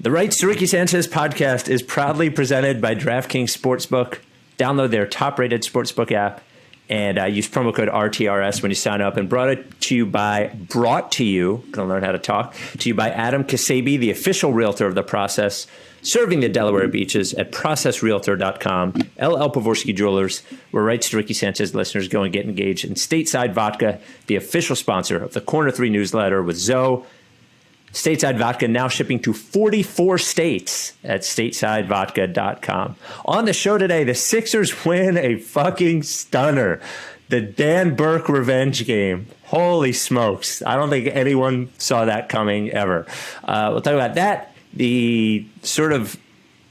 The Rights to Ricky Sanchez podcast is proudly presented by DraftKings Sportsbook. Download their top-rated sportsbook app and use promo code RTRS when you sign up. And brought to you, gonna learn how to talk, to you by Adam Kasabi, the official realtor of the process, serving the Delaware beaches at processrealtor.com. LL Pavorsky Jewelers, where Rights to Ricky Sanchez listeners go and get engaged. And Stateside Vodka, the official sponsor of the Corner 3 newsletter with Zoe. Stateside Vodka now shipping to 44 states at statesidevodka.com. On the show today, the Sixers win a fucking stunner. The Dan Burke revenge game. Holy smokes. I don't think anyone saw that coming ever. We'll talk about that. The sort of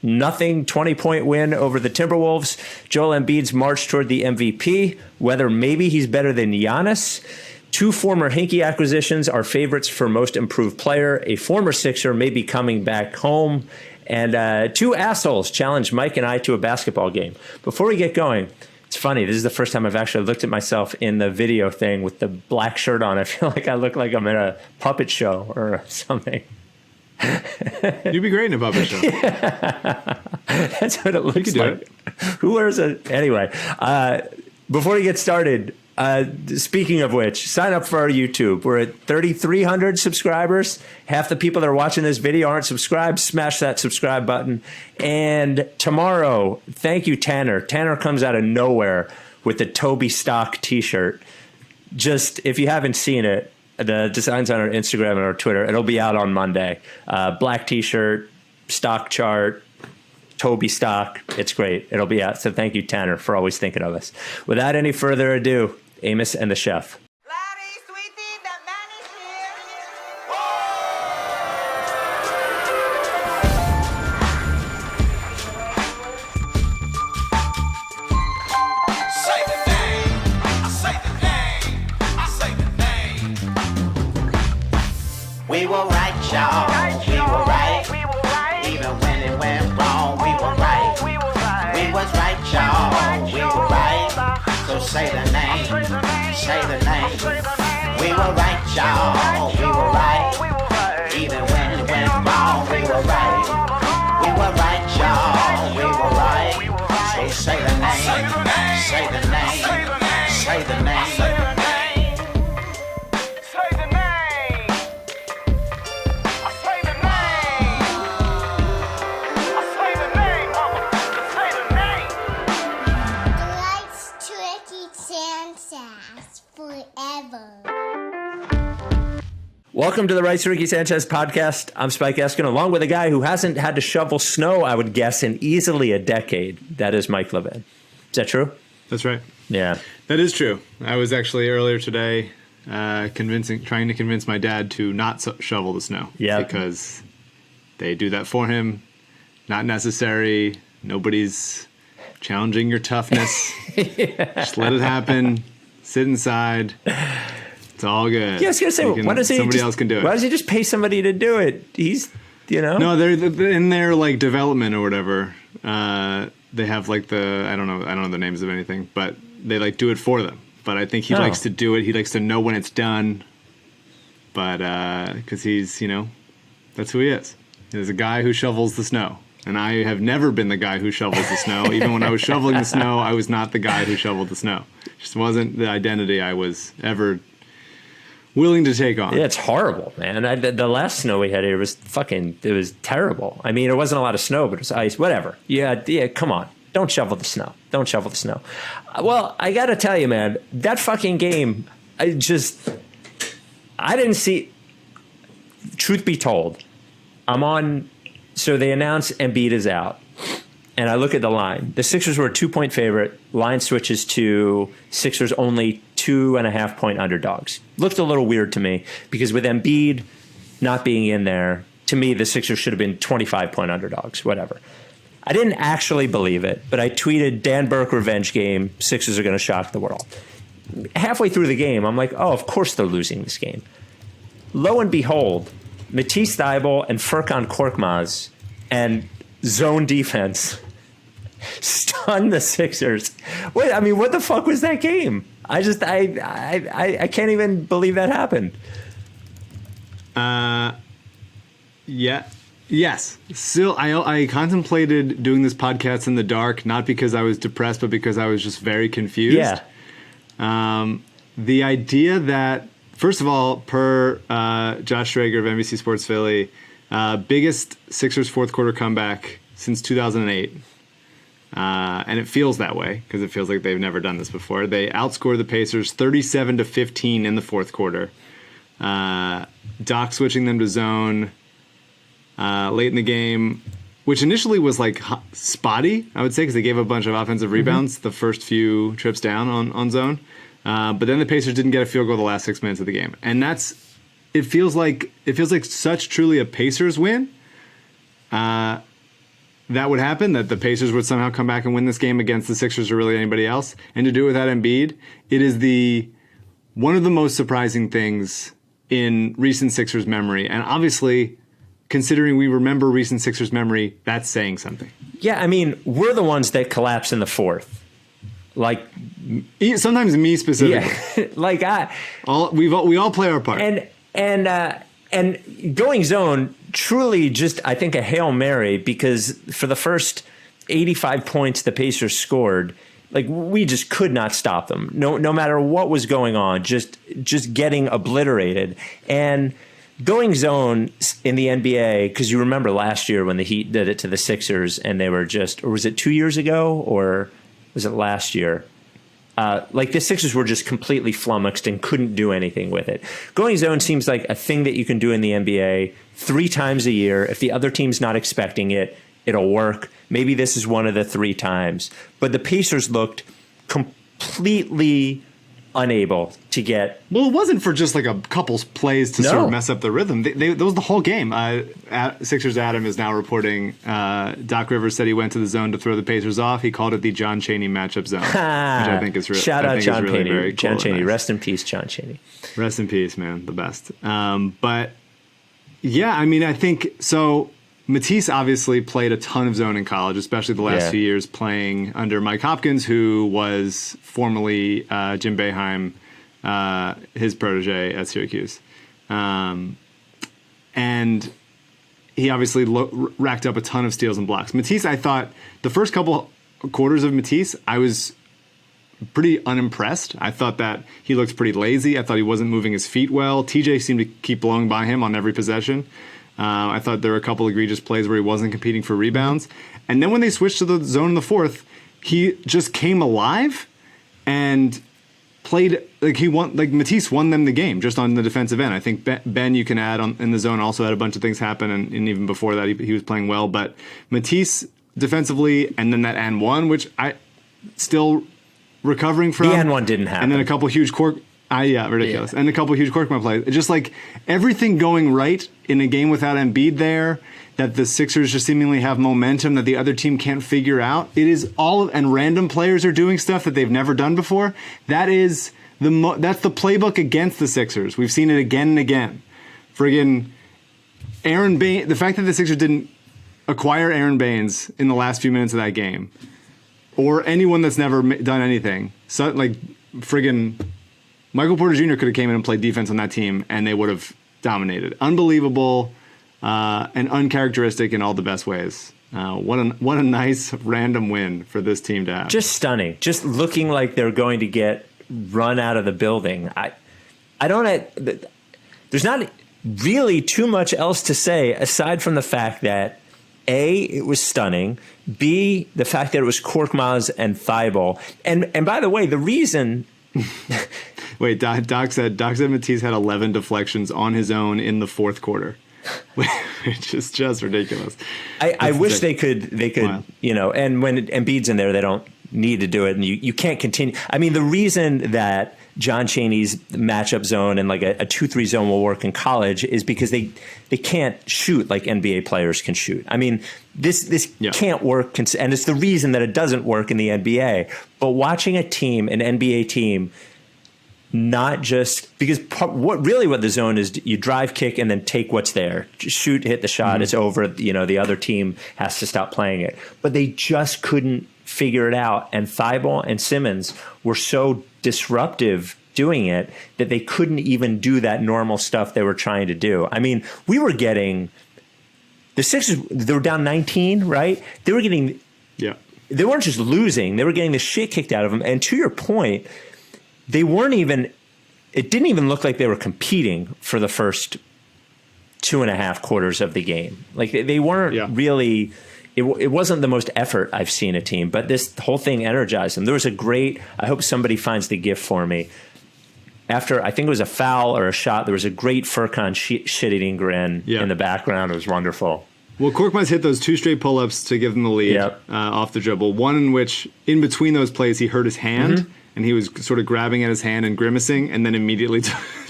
nothing 20-point win over the Timberwolves. Joel Embiid's march toward the MVP. Whether maybe he's better than Giannis. Two former Hinky acquisitions are favorites for most improved player. A former Sixer may be coming back home. And two assholes challenged Mike and I to a basketball game. Before we get going, it's funny. This is the first time I've actually looked at myself in the video thing with the black shirt on. I feel like I look like I'm in a puppet show or something. You'd be great in a puppet show. Yeah. That's what it looks like. Who wears a... Anyway, before we get started... speaking of which, sign up for our YouTube. We're at 3,300 subscribers. Half the people that are watching this video aren't subscribed. Smash that subscribe button. And tomorrow, thank you, Tanner. Tanner comes out of nowhere with the Toby stock t-shirt. Just, if you haven't seen it, the design's on our Instagram and our Twitter. It'll be out on Monday. Black t-shirt, stock chart, Toby stock. It's great. It'll be out. So thank you, Tanner, for always thinking of us. Without any further ado, Amos and the Chef. Laddie, sweetie, the man is here. Say the name. I say the name. I say the name. We were right, y'all. We were right. Even when it went wrong, we were right. We was right, y'all. We were right. So say the name. Say the name. We were right, y'all. We were right. Even when it went wrong, we were right. We were right, y'all. We were right. So say the name. Say the name. Say the name. Say the name. Say the name. I say the name. I say the name. Say the name. Likes Tricky Sanchez forever. Welcome to the Rights to Ricky Sanchez podcast. I'm Spike Eskin, along with a guy who hasn't had to shovel snow, I would guess, in easily a decade. That is Mike Levin. Is that true? That's right. Yeah. That is true. I was actually earlier today trying to convince my dad to not shovel the snow. Yeah. Because they do that for him. Not necessary. Nobody's challenging your toughness. Yeah. Just let it happen. Sit inside. It's all good. Yeah, I was going to say, why does somebody else can do it? Why does he just pay somebody to do it? He's, No, they're in their like development or whatever. They have like I don't know the names of anything, but they like do it for them. But I think he likes to do it. He likes to know when it's done. But because he's, that's who he is. He's a guy who shovels the snow. And I have never been the guy who shovels the snow. Even when I was shoveling the snow, I was not the guy who shoveled the snow. It just wasn't the identity I was ever willing to take on. Yeah, it's horrible, man. The last snow we had here was it was terrible. I mean, it wasn't a lot of snow, but it was ice, whatever. Yeah, come on. Don't shovel the snow. Don't shovel the snow. Well, I got to tell you, man, that fucking game, I didn't see, truth be told, so they announced Embiid is out. And I look at the line. The Sixers were a 2-point favorite. Line switches to Sixers only 2.5-point underdogs. Looked a little weird to me because with Embiid not being in there, to me, the Sixers should have been 25-point underdogs, whatever. I didn't actually believe it, but I tweeted, Dan Burke revenge game, Sixers are going to shock the world. Halfway through the game, I'm like, oh, of course they're losing this game. Lo and behold, Matisse Thybulle and Furk on Korkmaz and zone defense stun the Sixers. Wait, I mean, what the fuck was that game? I can't even believe that happened. Yeah. Yes. Still, I contemplated doing this podcast in the dark, not because I was depressed, but because I was just very confused. Yeah. The idea that, first of all, per Josh Schrager of NBC Sports Philly, biggest Sixers fourth quarter comeback since 2008. And it feels that way because it feels like they've never done this before. They outscored the Pacers 37-15 in the fourth quarter. Doc switching them to zone late in the game, which initially was like spotty, I would say, because they gave a bunch of offensive rebounds the first few trips down on zone. But then the Pacers didn't get a field goal the last 6 minutes of the game, and it feels like such truly a Pacers win. That would happen, that the Pacers would somehow come back and win this game against the Sixers or really anybody else, and to do it without Embiid, it is one of the most surprising things in recent Sixers memory, and obviously, considering we remember recent Sixers memory, that's saying something. Yeah, I mean, we're the ones that collapse in the fourth. Like, sometimes me specifically. Yeah, like we all play our part. And going zone, truly just, I think, a Hail Mary, because for the first 85 points the Pacers scored, like, we just could not stop them. No matter what was going on, just getting obliterated. And going zone in the NBA, because you remember last year when the Heat did it to the Sixers and they were just, or was it 2 years ago or was it last year? Like, the Sixers were just completely flummoxed and couldn't do anything with it. Going zone seems like a thing that you can do in the NBA 3 times a year. If the other team's not expecting it, it'll work. Maybe this is one of the 3 times. But the Pacers looked completely unable to get... Well, it wasn't for just like a couple plays to sort of mess up the rhythm. That was the whole game. Sixers Adam is now reporting Doc Rivers said he went to the zone to throw the Pacers off. He called it the John Chaney matchup zone, which I think is really Shout out John really Chaney. Very cool. John Chaney. Nice. Rest in peace, John Chaney. Rest in peace, man. The best. But yeah, I mean, I think so. Matisse obviously played a ton of zone in college, especially the last few years playing under Mike Hopkins, who was formerly Jim Boeheim, his protege at Syracuse. And he obviously racked up a ton of steals and blocks. Matisse, I thought the first couple quarters of Matisse, I was pretty unimpressed. I thought that he looked pretty lazy. I thought he wasn't moving his feet well. TJ seemed to keep blowing by him on every possession. I thought there were a couple egregious plays where he wasn't competing for rebounds. And then when they switched to the zone in the fourth, he just came alive and played like he won. Like, Matisse won them the game just on the defensive end. I think Ben, you can add in the zone, also had a bunch of things happen, and even before that he was playing well. But Matisse defensively, and then that and one, which I still recovering from. The and one didn't happen, and then a couple huge ridiculous. Yeah. And a couple of huge Korkmaz plays. Just like everything going right in a game without Embiid there, that the Sixers just seemingly have momentum that the other team can't figure out. It is and random players are doing stuff that they've never done before. That is that's the playbook against the Sixers. We've seen it again and again. Friggin' Aaron Baines, the fact that the Sixers didn't acquire Aaron Baines in the last few minutes of that game, or anyone that's never done anything. So, like, friggin' Michael Porter Jr. could have came in and played defense on that team, and they would have dominated. Unbelievable and uncharacteristic in all the best ways. What a nice random win for this team to have. Just stunning. Just looking like they're going to get run out of the building. There's not really too much else to say aside from the fact that A, it was stunning. B, the fact that it was Korkmaz and Thybulle. And by the way, the reason... Wait, Doc said Matisse had 11 deflections on his own in the fourth quarter, which is just ridiculous. I wish they could, wow. And when Embiid's in there, they don't need to do it, and you can't continue. I mean, the reason that John Chaney's matchup zone and like a 2-3 zone will work in college is because they can't shoot like NBA players can shoot. I mean, this can't work, and it's the reason that it doesn't work in the NBA. But watching an NBA team, not just because what the zone is, you drive, kick, and then take what's there. Just shoot, hit the shot, it's over. The other team has to stop playing it. But they just couldn't figure it out. And Thybulle and Simmons were so disruptive doing it that they couldn't even do that normal stuff they were trying to do. I mean, we were getting the Sixers, they were down 19, right? They were getting, they weren't just losing, they were getting the shit kicked out of them. And to your point, they weren't even, it didn't even look like they were competing for the first 2.5 quarters of the game. Like they weren't really, it wasn't the most effort I've seen a team, but this whole thing energized them. There was a great, I hope somebody finds the GIF for me. After, I think it was a foul or a shot, there was a great Furk shit-eating grin in the background. It was wonderful. Well, Korkmaz hit those 2 straight pull-ups to give them the lead off the dribble. One in which, in between those plays, he hurt his hand, and he was sort of grabbing at his hand and grimacing, and then immediately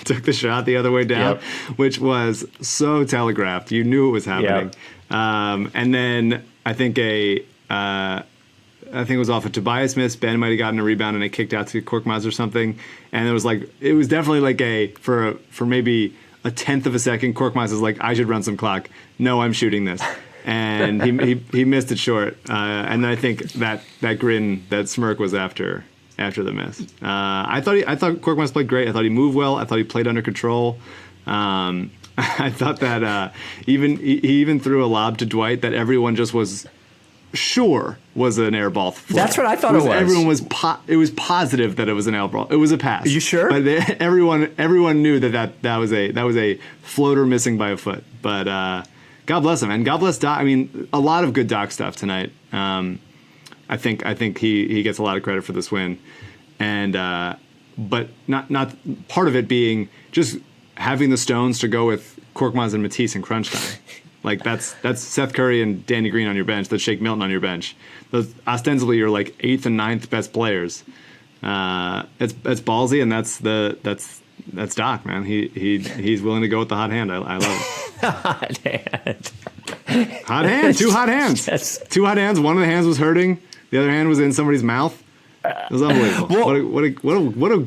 took the shot the other way down, which was so telegraphed. You knew it was happening. And then I think it was off a Tobias miss. Ben might have gotten a rebound and it kicked out to Korkmaz or something. And it was definitely like for maybe a tenth of a second, Korkmaz is like, I should run some clock. No, I'm shooting this. And he missed it short. And then I think that grin, that smirk was after the miss. I thought Korkmaz played great. I thought he moved well. I thought he played under control. I thought that he even threw a lob to Dwight that everyone just was sure was an air ball. That's what I thought it was. Everyone was it was positive that it was an air ball. It was a pass. Are you sure? But everyone knew that was a floater missing by a foot. But God bless him, and God bless Doc. I mean, a lot of good Doc stuff tonight. I think he gets a lot of credit for this win, and but not part of it being just having the stones to go with Korkmaz and Matisse in crunch time. Like that's Seth Curry and Danny Green on your bench. That's Shake Milton on your bench. Those ostensibly your like 8th and 9th best players. It's ballsy, and that's Doc, man. He's willing to go with the hot hand. I love it. Hot hand. Hot hand. 2 hot hands. Yes. 2 hot hands. One of the hands was hurting. The other hand was in somebody's mouth. It was unbelievable. Well, what a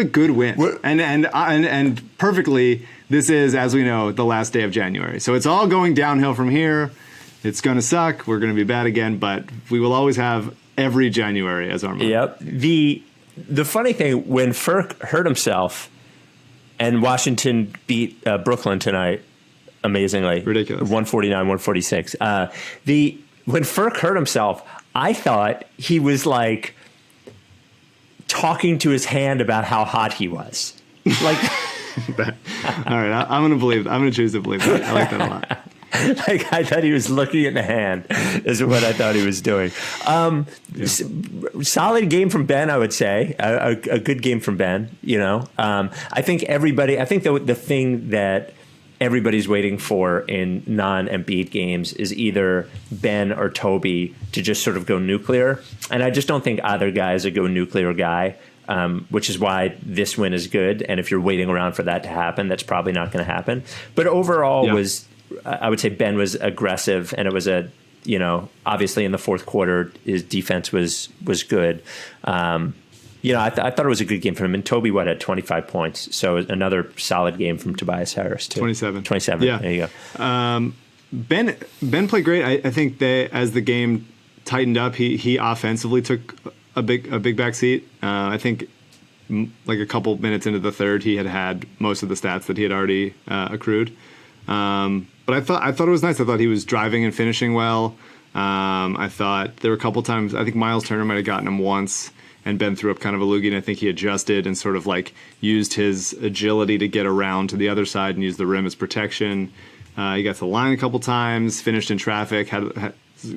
good win. And perfectly, this is, as we know, the last day of January. So it's all going downhill from here. It's going to suck. We're going to be bad again, but we will always have every January as our month. Yep. The funny thing, when Furk hurt himself and Washington beat Brooklyn tonight, amazingly. Ridiculous. 149-146. When Furk hurt himself, I thought he was like talking to his hand about how hot he was. Like, all right, I'm going to choose to believe that. I like that a lot. Like, I thought he was looking at the hand is what I thought he was doing. Solid game from Ben, I would say. A good game from Ben, you know. I think the thing that everybody's waiting for in non-Embiid games is either Ben or Toby to just sort of go nuclear. And I just don't think either guy is a go nuclear guy, which is why this win is good. And if you're waiting around for that to happen, that's probably not going to happen. But overall I would say Ben was aggressive, and it was obviously in the fourth quarter, his defense was good. I thought it was a good game from him. And Toby, had 25 points. So another solid game from Tobias Harris, too. 27. Yeah. There you go. Ben played great. I think that as the game tightened up, he offensively took a big back seat. I think like a couple minutes into the third, he had most of the stats that he had already accrued. But I thought it was nice. I thought he was driving and finishing well. I thought there were a couple times, I think Miles Turner might have gotten him once, and Ben threw up kind of a loogie, and I think he adjusted and sort of like used his agility to get around to the other side and use the rim as protection. He got to the line a couple times, finished in traffic,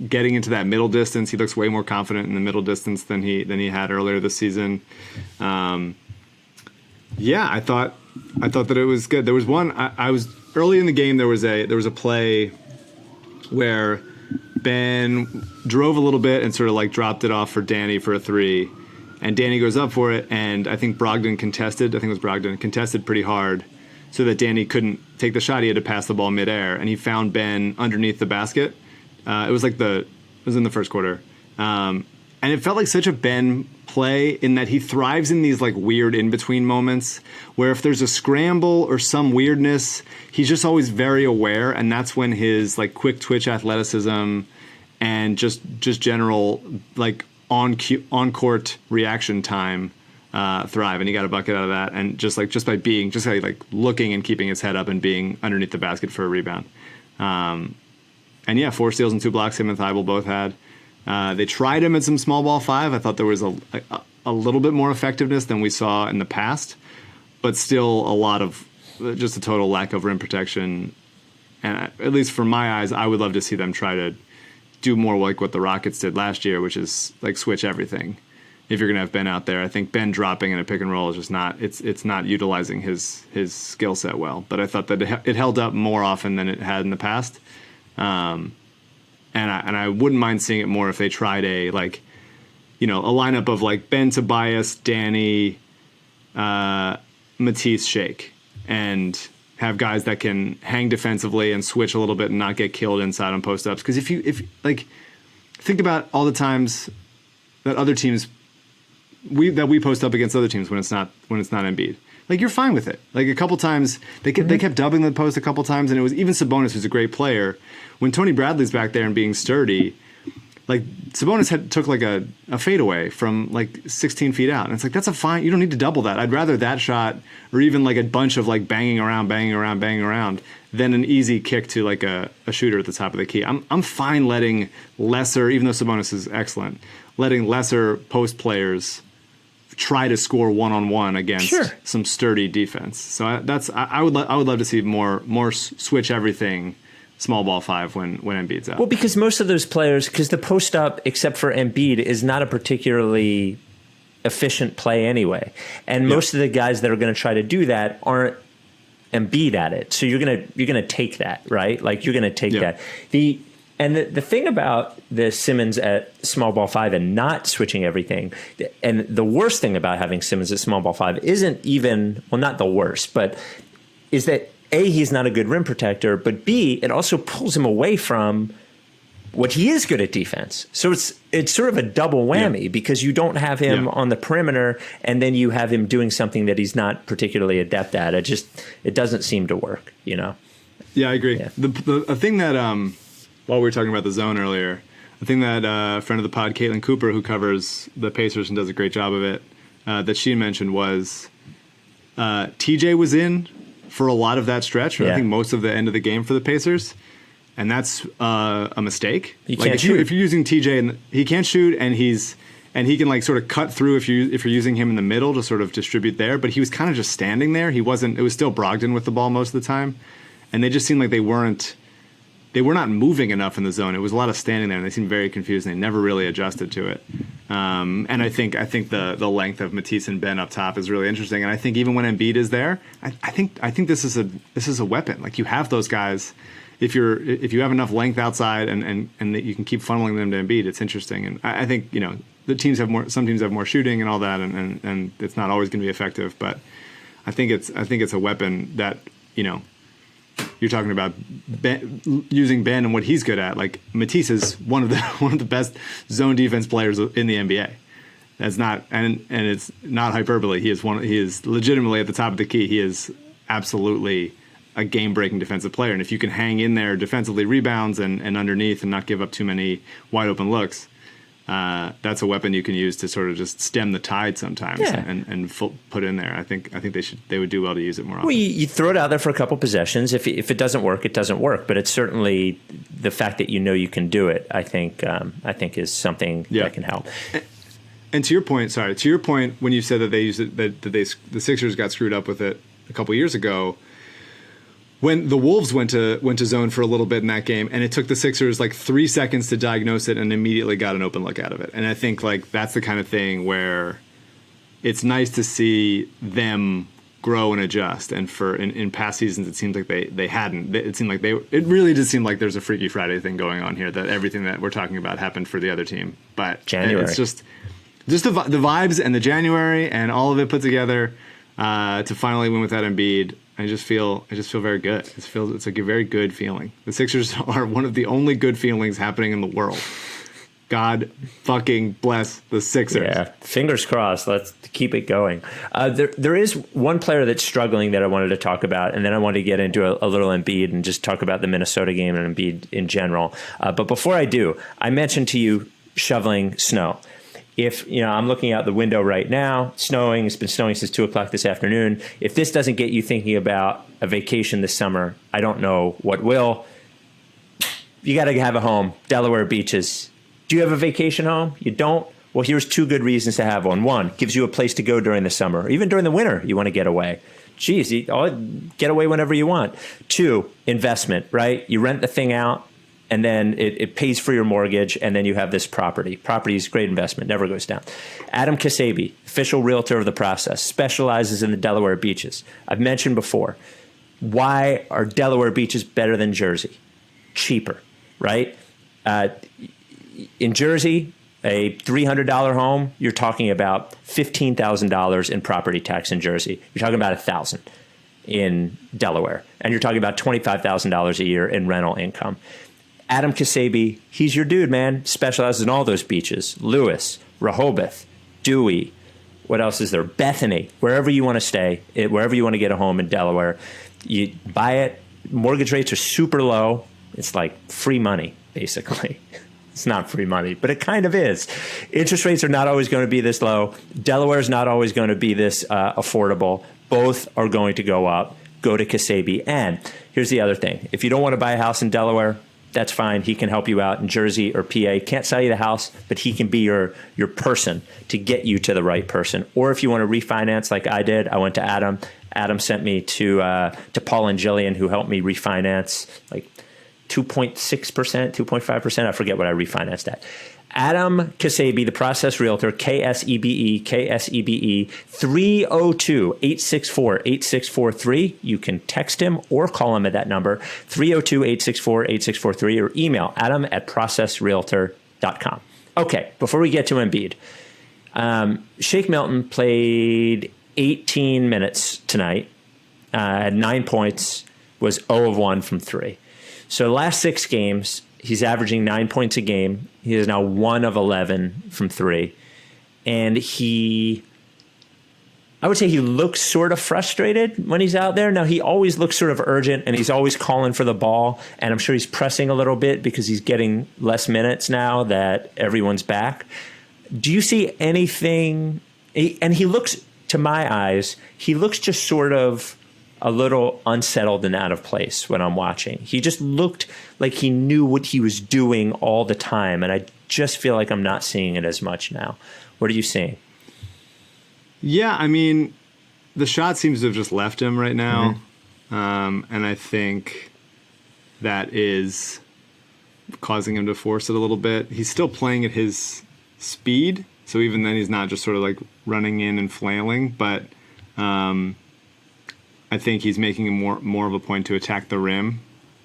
getting into that middle distance. He looks way more confident in the middle distance than he had earlier this season. I thought that it was good. There was one I was early in the game. There was a play where Ben drove a little bit and sort of like dropped it off for Danny for a three, and Danny goes up for it, and I think Brogdon contested. Contested pretty hard, so that Danny couldn't take the shot. He had to pass the ball midair, and he found Ben underneath the basket. It was in the first quarter, and it felt like such a Ben play in that he thrives in these like weird in between moments where if there's a scramble or some weirdness, he's just always very aware, and that's when his like quick twitch athleticism and just general like on court reaction time thrive, and he got a bucket out of that, and just by being like looking and keeping his head up and being underneath the basket for a rebound. yeah, 4 steals and 2 blocks him and Thybulle both had. They tried him at some small ball 5. I thought there was a little bit more effectiveness than we saw in the past, but still a lot of just a total lack of rim protection. And at least from my eyes, I would love to see them try to do more like what the Rockets did last year, which is like switch everything. If you're going to have Ben out there, I think Ben dropping in a pick and roll is just not, it's not utilizing his skill set well. But I thought that it held up more often than it had in the past. And I wouldn't mind seeing it more if they tried a lineup of like Ben, Tobias, Danny, Matisse, Shake, and have guys that can hang defensively and switch a little bit and not get killed inside on post ups. Because if think about all the times that other teams we post up against other teams when it's not Embiid. Like, you're fine with it. Like, a couple times they kept dubbing the post a couple times, and it was even Sabonis, who's a great player. When Tony Bradley's back there and being sturdy, like, Sabonis took like a fadeaway from like 16 feet out, and it's like, that's a fine. You don't need to double that. I'd rather that shot or even like a bunch of like banging around than an easy kick to like a shooter at the top of the key. I'm fine letting lesser, even though Sabonis is excellent, letting lesser post players try to score one-on-one against some sturdy defense. So I would love to see more switch everything small ball 5 when Embiid's out. Well, because most of those players, because the post up, except for Embiid, is not a particularly efficient play anyway. And most of the guys that are going to try to do that aren't Embiid at it. So you're gonna take that, right? Like, you're gonna take that. The thing about the Simmons at small ball 5 and not switching everything, and the worst thing about having Simmons at small ball 5 isn't even, well, not the worst, but is that A, he's not a good rim protector, but B, it also pulls him away from what he is good at defense. So it's sort of a double whammy because you don't have him on the perimeter, and then you have him doing something that he's not particularly adept at. It doesn't seem to work, you know? Yeah, I agree. Yeah. The thing that, while we were talking about the zone earlier, the thing that a friend of the pod, Caitlin Cooper, who covers the Pacers and does a great job of it, that she mentioned was TJ was in for a lot of that stretch, or I think most of the end of the game for the Pacers, and that's a mistake. He can't shoot. If you're using TJ, and he can't shoot, and he can like sort of cut through if you're using him in the middle to sort of distribute there, but he was kind of just standing there. It was still Brogdon with the ball most of the time, and they just seemed like they were not moving enough in the zone. It was a lot of standing there, and they seemed very confused, and they never really adjusted to it. And I think the length of Matisse and Ben up top is really interesting. And I think even when Embiid is there, I think this is a weapon. Like, you have those guys. If you have enough length outside and that you can keep funneling them to Embiid, it's interesting. And I think, you know, some teams have more shooting and all that, and it's not always going to be effective. But I think it's a weapon that, you know, you're talking about using Ben and what he's good at. Like, Matisse is one of the best zone defense players in the NBA. That's not, and it's not hyperbole. He is legitimately at the top of the key. He is absolutely a game-breaking defensive player. And if you can hang in there defensively, rebounds and underneath, and not give up too many wide open looks, that's a weapon you can use to sort of just stem the tide sometimes and put in there. I think they would do well to use it more often. Well, you throw it out there for a couple possessions. If it doesn't work, it doesn't work. But it's certainly the fact that you can do it. I think is something that can help. And to your point, when you said that they used it, that the Sixers got screwed up with it a couple years ago. When the Wolves went to zone for a little bit in that game, and it took the Sixers like 3 seconds to diagnose it and immediately got an open look out of it. And I think like that's the kind of thing where it's nice to see them grow and adjust. And in past seasons, it seems like they hadn't. It seemed like it really did seem like there's a Freaky Friday thing going on here, that everything that we're talking about happened for the other team. But January. It's just the vibes and the January and all of it put together to finally win without Embiid. I just feel very good. It's like a very good feeling. The Sixers are one of the only good feelings happening in the world. God fucking bless the Sixers. Yeah, fingers crossed. Let's keep it going. There is one player that's struggling that I wanted to talk about, and then I wanted to get into a little Embiid and just talk about the Minnesota game and Embiid in general. But before I do, I mentioned to you shoveling snow. If, you know, I'm looking out the window right now, snowing, it's been snowing since 2:00 this afternoon. If this doesn't get you thinking about a vacation this summer, I don't know what will. you got to have a home. Delaware beaches. Do you have a vacation home? You don't? Well, here's 2 good reasons to have one. One, gives you a place to go during the summer. Even during the winter, you want to get away. Geez, get away whenever you want. 2, investment, right? You rent the thing out, and then it pays for your mortgage, and then you have this property. Property is great investment, never goes down. Adam Kasabi, official realtor of the process, specializes in the Delaware beaches. I've mentioned before, why are Delaware beaches better than Jersey? Cheaper, right? In Jersey, a $300 home, you're talking about $15,000 in property tax in Jersey. You're talking about $1,000 in Delaware, and you're talking about $25,000 a year in rental income. Adam Kasabi, he's your dude, man. Specializes in all those beaches. Lewis, Rehoboth, Dewey. What else is there? Bethany. Wherever you want to stay, wherever you want to get a home in Delaware, you buy it. Mortgage rates are super low. It's like free money, basically. It's not free money, but it kind of is. Interest rates are not always going to be this low. Delaware is not always going to be this affordable. Both are going to go up. Go to Kasabi. And here's the other thing. If you don't want to buy a house in Delaware, that's fine. He can help you out in Jersey or PA. Can't sell you the house, but he can be your person to get you to the right person. Or if you want to refinance like I did, I went to Adam. Adam sent me to Paul and Jillian, who helped me refinance like 2.6%, 2.5%. I forget what I refinanced at. Adam Kasabi, the process realtor, Ksebe, 302-864-8643. You can text him or call him at that number, 302-864-8643, or email adam@processrealtor.com. Okay, before we get to Embiid, Shake Milton played 18 minutes tonight, had 9 points, was 0 of 1 from 3. So last 6 games, he's averaging 9 points a game. He is now 1 of 11 from 3. And I would say he looks sort of frustrated when he's out there. Now, he always looks sort of urgent, and he's always calling for the ball. And I'm sure he's pressing a little bit because he's getting less minutes now that everyone's back. Do you see anything? And he looks, to my eyes, he looks just sort of a little unsettled and out of place when I'm watching. He just looked like he knew what he was doing all the time, and I just feel like I'm not seeing it as much now. What are you seeing? Yeah, I mean, the shot seems to have just left him right now, and I think that is causing him to force it a little bit. He's still playing at his speed, so even then he's not just sort of like running in and flailing, but I think he's making more of a point to attack the rim.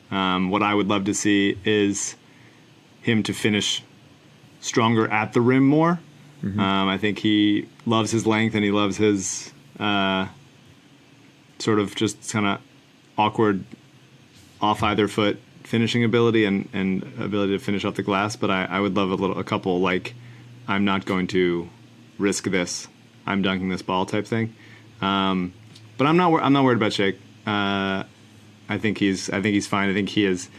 What I would love to see is him to finish stronger at the rim more. I think he loves his length and he loves his sort of just kind of awkward off either foot finishing ability and ability to finish off the glass. But I would love a couple like, I'm not going to risk this, I'm dunking this ball type thing. But I'm not worried about Shake. I think he's fine. I think he is,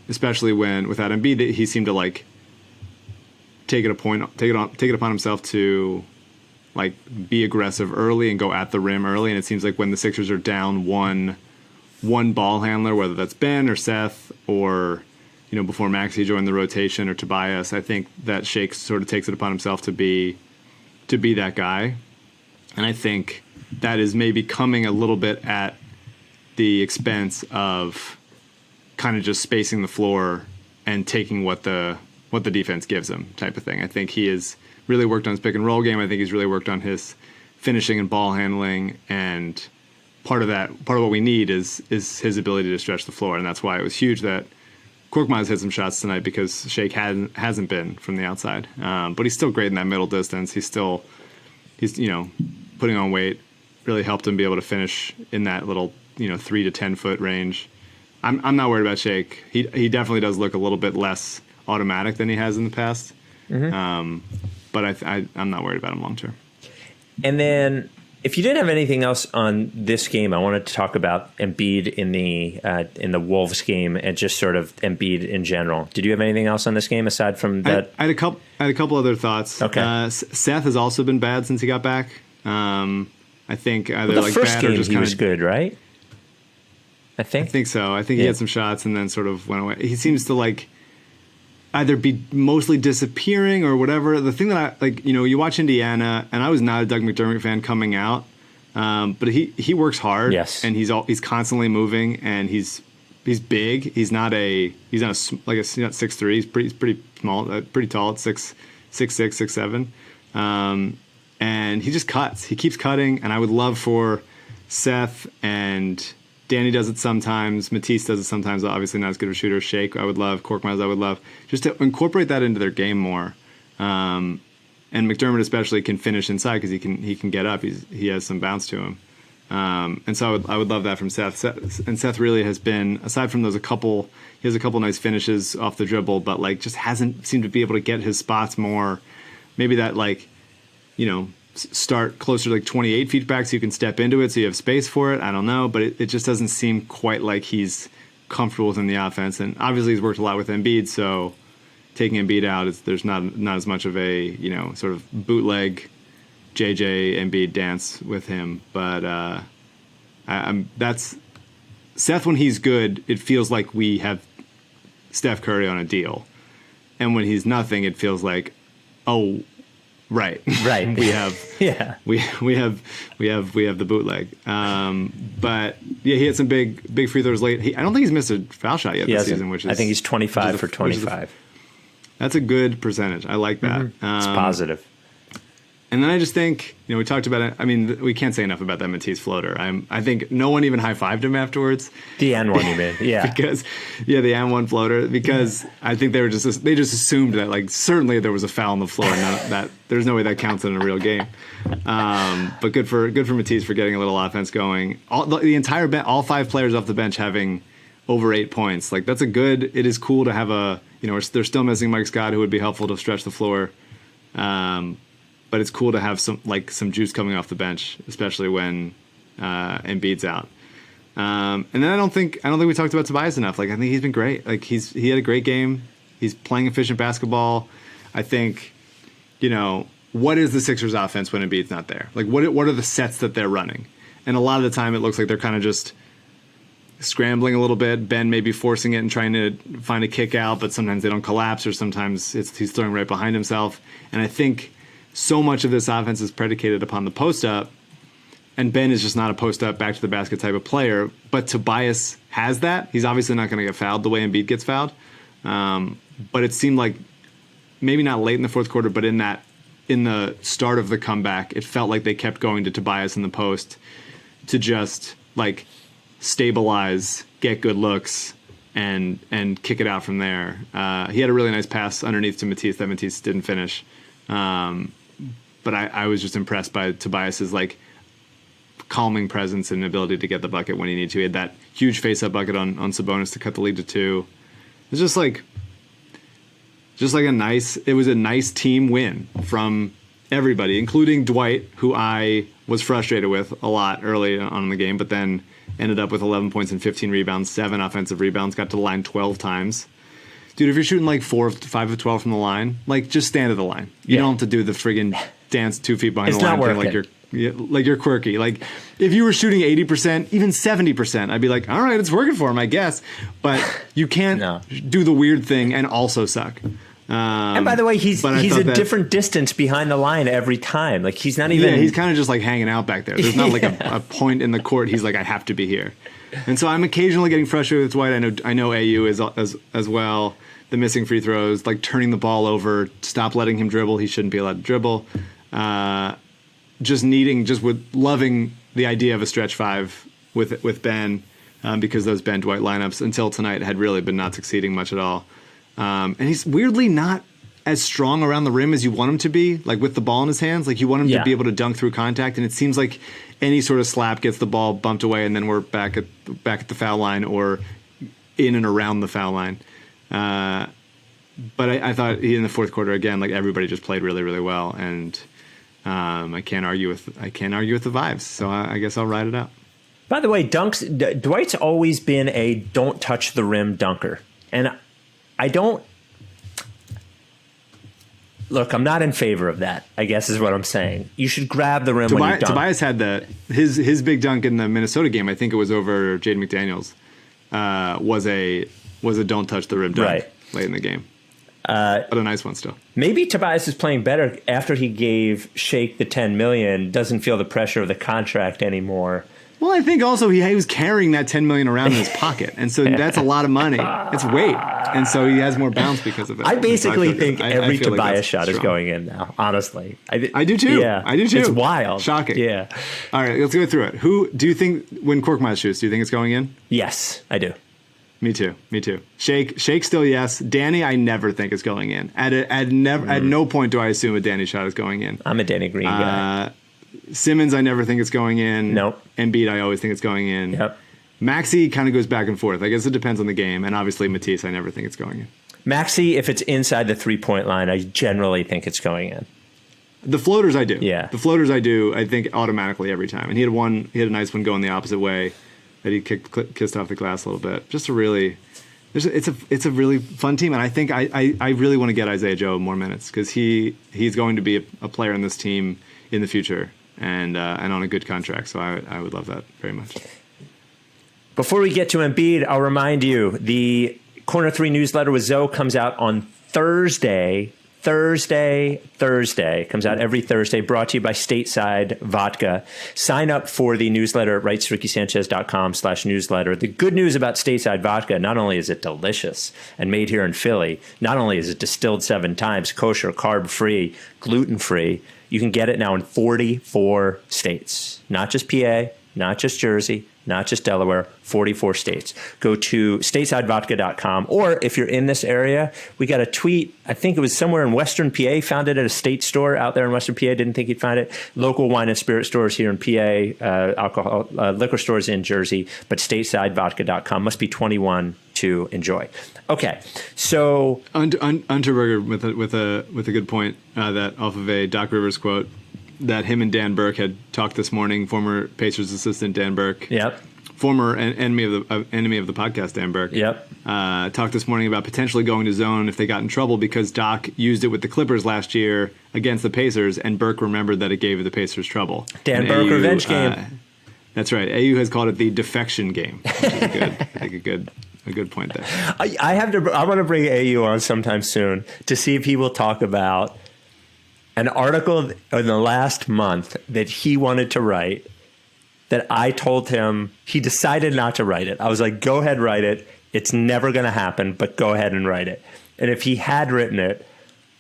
especially without Embiid, he seemed to like take it upon himself to like be aggressive early and go at the rim early. And it seems like when the Sixers are down one ball handler, whether that's Ben or Seth or before Maxey joined the rotation or Tobias, I think that Shake sort of takes it upon himself to be that guy. And I think that is maybe coming a little bit at the expense of kind of just spacing the floor and taking what the defense gives him type of thing. I think he has really worked on his pick and roll game. I think he's really worked on his finishing and ball handling. And part of what we need is his ability to stretch the floor. And that's why it was huge that Korkmaz hit some shots tonight, because Shake hasn't been from the outside. But he's still great in that middle distance. He's putting on weight really helped him be able to finish in that little 3 to 10 foot range. I'm not worried about Shake. He definitely does look a little bit less automatic than he has in the past. But I'm not worried about him long term. And then, if you didn't have anything else on this game, I wanted to talk about Embiid in the Wolves game and just sort of Embiid in general. Did you have anything else on this game aside from that? I had a couple other thoughts. Okay. Seth has also been bad since he got back. I think either the like first bad game or just he kind was of good, right? I think so. I think he had some shots and then sort of went away. He seems to like either be mostly disappearing or whatever. The thing that I like, you watch Indiana, and I was not a Doug McDermott fan coming out, but he works hard. Yes, and he's constantly moving, and he's big. He's not 6'3". He's pretty small, pretty tall at 6'6", 6'7", and he just cuts. He keeps cutting, and I would love for Seth and Danny does it sometimes. Matisse does it sometimes. Obviously not as good of a shooter. Shake, I would love. Korkmaz, I would love. Just to incorporate that into their game more. And McDermott especially can finish inside because he can get up. He has some bounce to him. And so I would love that from Seth. And Seth really has been, aside from he has a couple nice finishes off the dribble, but like just hasn't seemed to be able to get his spots more. Maybe that start closer to like 28 feet back so you can step into it so you have space for it. I don't know, but it just doesn't seem quite like he's comfortable within the offense. And obviously he's worked a lot with Embiid, so taking Embiid out, there's not as much of a sort of bootleg JJ Embiid dance with him. But that's Seth. When he's good, it feels like we have Steph Curry on a deal, and when he's nothing, it feels like, oh, right. We have we have the bootleg. But yeah, he had some big free throws late. I don't think he's missed a foul shot yet this season, which is, I think he's 25 for 25. That's a good percentage. I like that. Mm-hmm. It's positive. And then I just think, we talked about it. I mean, we can't say enough about that Matisse floater. I think no one even high-fived him afterwards. The N1 you mean, yeah. The N1 floater, because I think they just assumed that, like, certainly there was a foul on the floor, and that there's no way that counts in a real game. But good for Matisse for getting a little offense going. The entire bench, all 5 players off the bench having over 8 points. Like, that's it is cool to have they're still missing Mike Scott, who would be helpful to stretch the floor. But it's cool to have some juice coming off the bench, especially when Embiid's out. And then I don't think we talked about Tobias enough. Like, I think he's been great. Like, he had a great game. He's playing efficient basketball. I think, what is the Sixers offense when Embiid's not there? Like, what are the sets that they're running? And a lot of the time it looks like they're kind of just scrambling a little bit. Ben may be forcing it and trying to find a kick out, but sometimes they don't collapse, or sometimes he's throwing right behind himself. And I think so much of this offense is predicated upon the post-up, and Ben is just not a post-up, back-to-the-basket type of player, but Tobias has that. He's obviously not going to get fouled the way Embiid gets fouled, but it seemed like maybe not late in the fourth quarter, but in the start of the comeback, it felt like they kept going to Tobias in the post to just, like, stabilize, get good looks, and kick it out from there. He had a really nice pass underneath to Matisse that Matisse didn't finish. But I was just impressed by Tobias's like calming presence and ability to get the bucket when he needed to. He had that huge face-up bucket on Sabonis to cut the lead to 2. It's just like it was a nice team win from everybody, including Dwight, who I was frustrated with a lot early on in the game, but then ended up with 11 points and 15 rebounds, 7 offensive rebounds, got to the line 12 times. Dude, if you're shooting like 5 of 12 from the line, like just stand at the line. You don't have to do the friggin' dance 2 feet behind the line thing like you're quirky. Like if you were shooting 80%, even 70%, I'd be like, all right, it's working for him, I guess. But you can't do the weird thing and also suck. And by the way, he's a different distance behind the line every time. Like he's not even. Yeah, he's kind of just like hanging out back there. There's not like a point in the court. He's like, I have to be here. And so I'm occasionally getting frustrated with Dwight. I know AU is as well. The missing free throws, like turning the ball over, stop letting him dribble. He shouldn't be allowed to dribble. With loving the idea of a stretch 5 with Ben, because those Ben Dwight lineups until tonight had really been not succeeding much at all. And he's weirdly not as strong around the rim as you want him to be, like with the ball in his hands. Like you want him to be able to dunk through contact, and it seems like any sort of slap gets the ball bumped away, and then we're back at the foul line or in and around the foul line. But I thought in the fourth quarter again, like everybody just played really, really well, and I can't argue with the vibes. So I guess I'll ride it out. By the way, Dwight's always been a don't touch the rim dunker, and I don't. Look, I'm not in favor of that, I guess is what I'm saying. You should grab the rim when you dunk. Tobias had his big dunk in the Minnesota game. I think it was over Jaden McDaniels. was a don't touch the rim dunk Right. late in the game. But a nice one still. Maybe Tobias is playing better after he gave Shake the $10 million, doesn't feel the pressure of the contract anymore. Well, I think also he was carrying that $10 million around in his pocket, and so that's a lot of money. It's weight, and so he has more bounce because of it. I basically think every I feel Tobias like shot is strong. going in now, honestly. I do too. Yeah. I do too. It's wild. Shocking. Yeah. All right, let's go through it. Who do you think, when Korkmaz shoots, do you think it's going in? Yes, I do. Me too. Shake still yes. Danny, I never think is going in. At no point do I assume a Danny shot is going in. I'm a Danny Green guy. Simmons, I never think it's going in. Nope. Embiid, I always think it's going in. Yep. Maxey kind of goes back and forth. I guess it depends on the game. And obviously Matisse, I never think it's going in. Maxey, if it's inside the 3-point line, I generally think it's going in. The floaters, I do. Yeah. The floaters, I do. I think automatically every time. And he had a nice one going the opposite way that he kissed off the glass a little bit. Just a really, it's a really fun team. And I think I really want to get Isaiah Joe more minutes because he's going to be a player in this team in the future and on a good contract. So I would love that very much. Before we get to Embiid, I'll remind you, the Corner 3 newsletter with Zoe comes out on Thursday. Comes out every Thursday, brought to you by Stateside Vodka. Sign up for the newsletter at writesrickysanchez.com/newsletter. The good news about Stateside Vodka, not only is it delicious and made here in Philly, not only is it distilled 7 times, kosher, carb-free, gluten-free, you can get it now in 44 states. Not just PA, not just Jersey, not just Delaware, 44 states. Go to statesidevodka.com, or if you're in this area, we got a tweet. I think it was somewhere in Western PA, found it at a state store out there in Western PA. Didn't think you'd find it. Local wine and spirit stores here in PA, liquor stores in Jersey, but statesidevodka.com. Must be 21 to enjoy. Okay, so Unterberger with a good point that off of a Doc Rivers quote that him and Dan Burke had talked this morning. Former Pacers assistant Dan Burke, yep, former enemy of the podcast Dan Burke, yep, talked this morning about potentially going to zone if they got in trouble because Doc used it with the Clippers last year against the Pacers, and Burke remembered that it gave the Pacers trouble. Dan Burke revenge game. That's right. AU has called it the defection game, which is I think a good point there. I want to bring AU on sometime soon to see if he will talk about an article in the last month that he wanted to write that I told him he decided not to write it. I was like, go ahead, write it. It's never going to happen, but go ahead and write it. And if he had written it,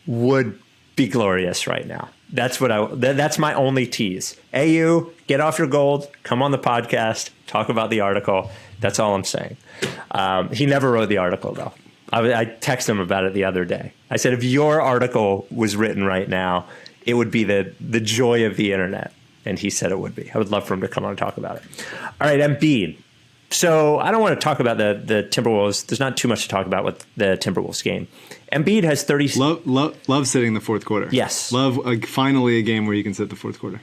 would be glorious right now. That's my only tease. AU, get off your gold, come on the podcast, talk about the article. That's all I'm saying. He never wrote the article, though. I texted him about it the other day. I said, if your article was written right now, it would be the joy of the internet. And he said it would be. I would love for him to come on and talk about it. All right, Embiid. So I don't want to talk about the Timberwolves. There's not too much to talk about with the Timberwolves game. Embiid has 30. Love sitting the fourth quarter. Yes. Love finally a game where you can sit the fourth quarter.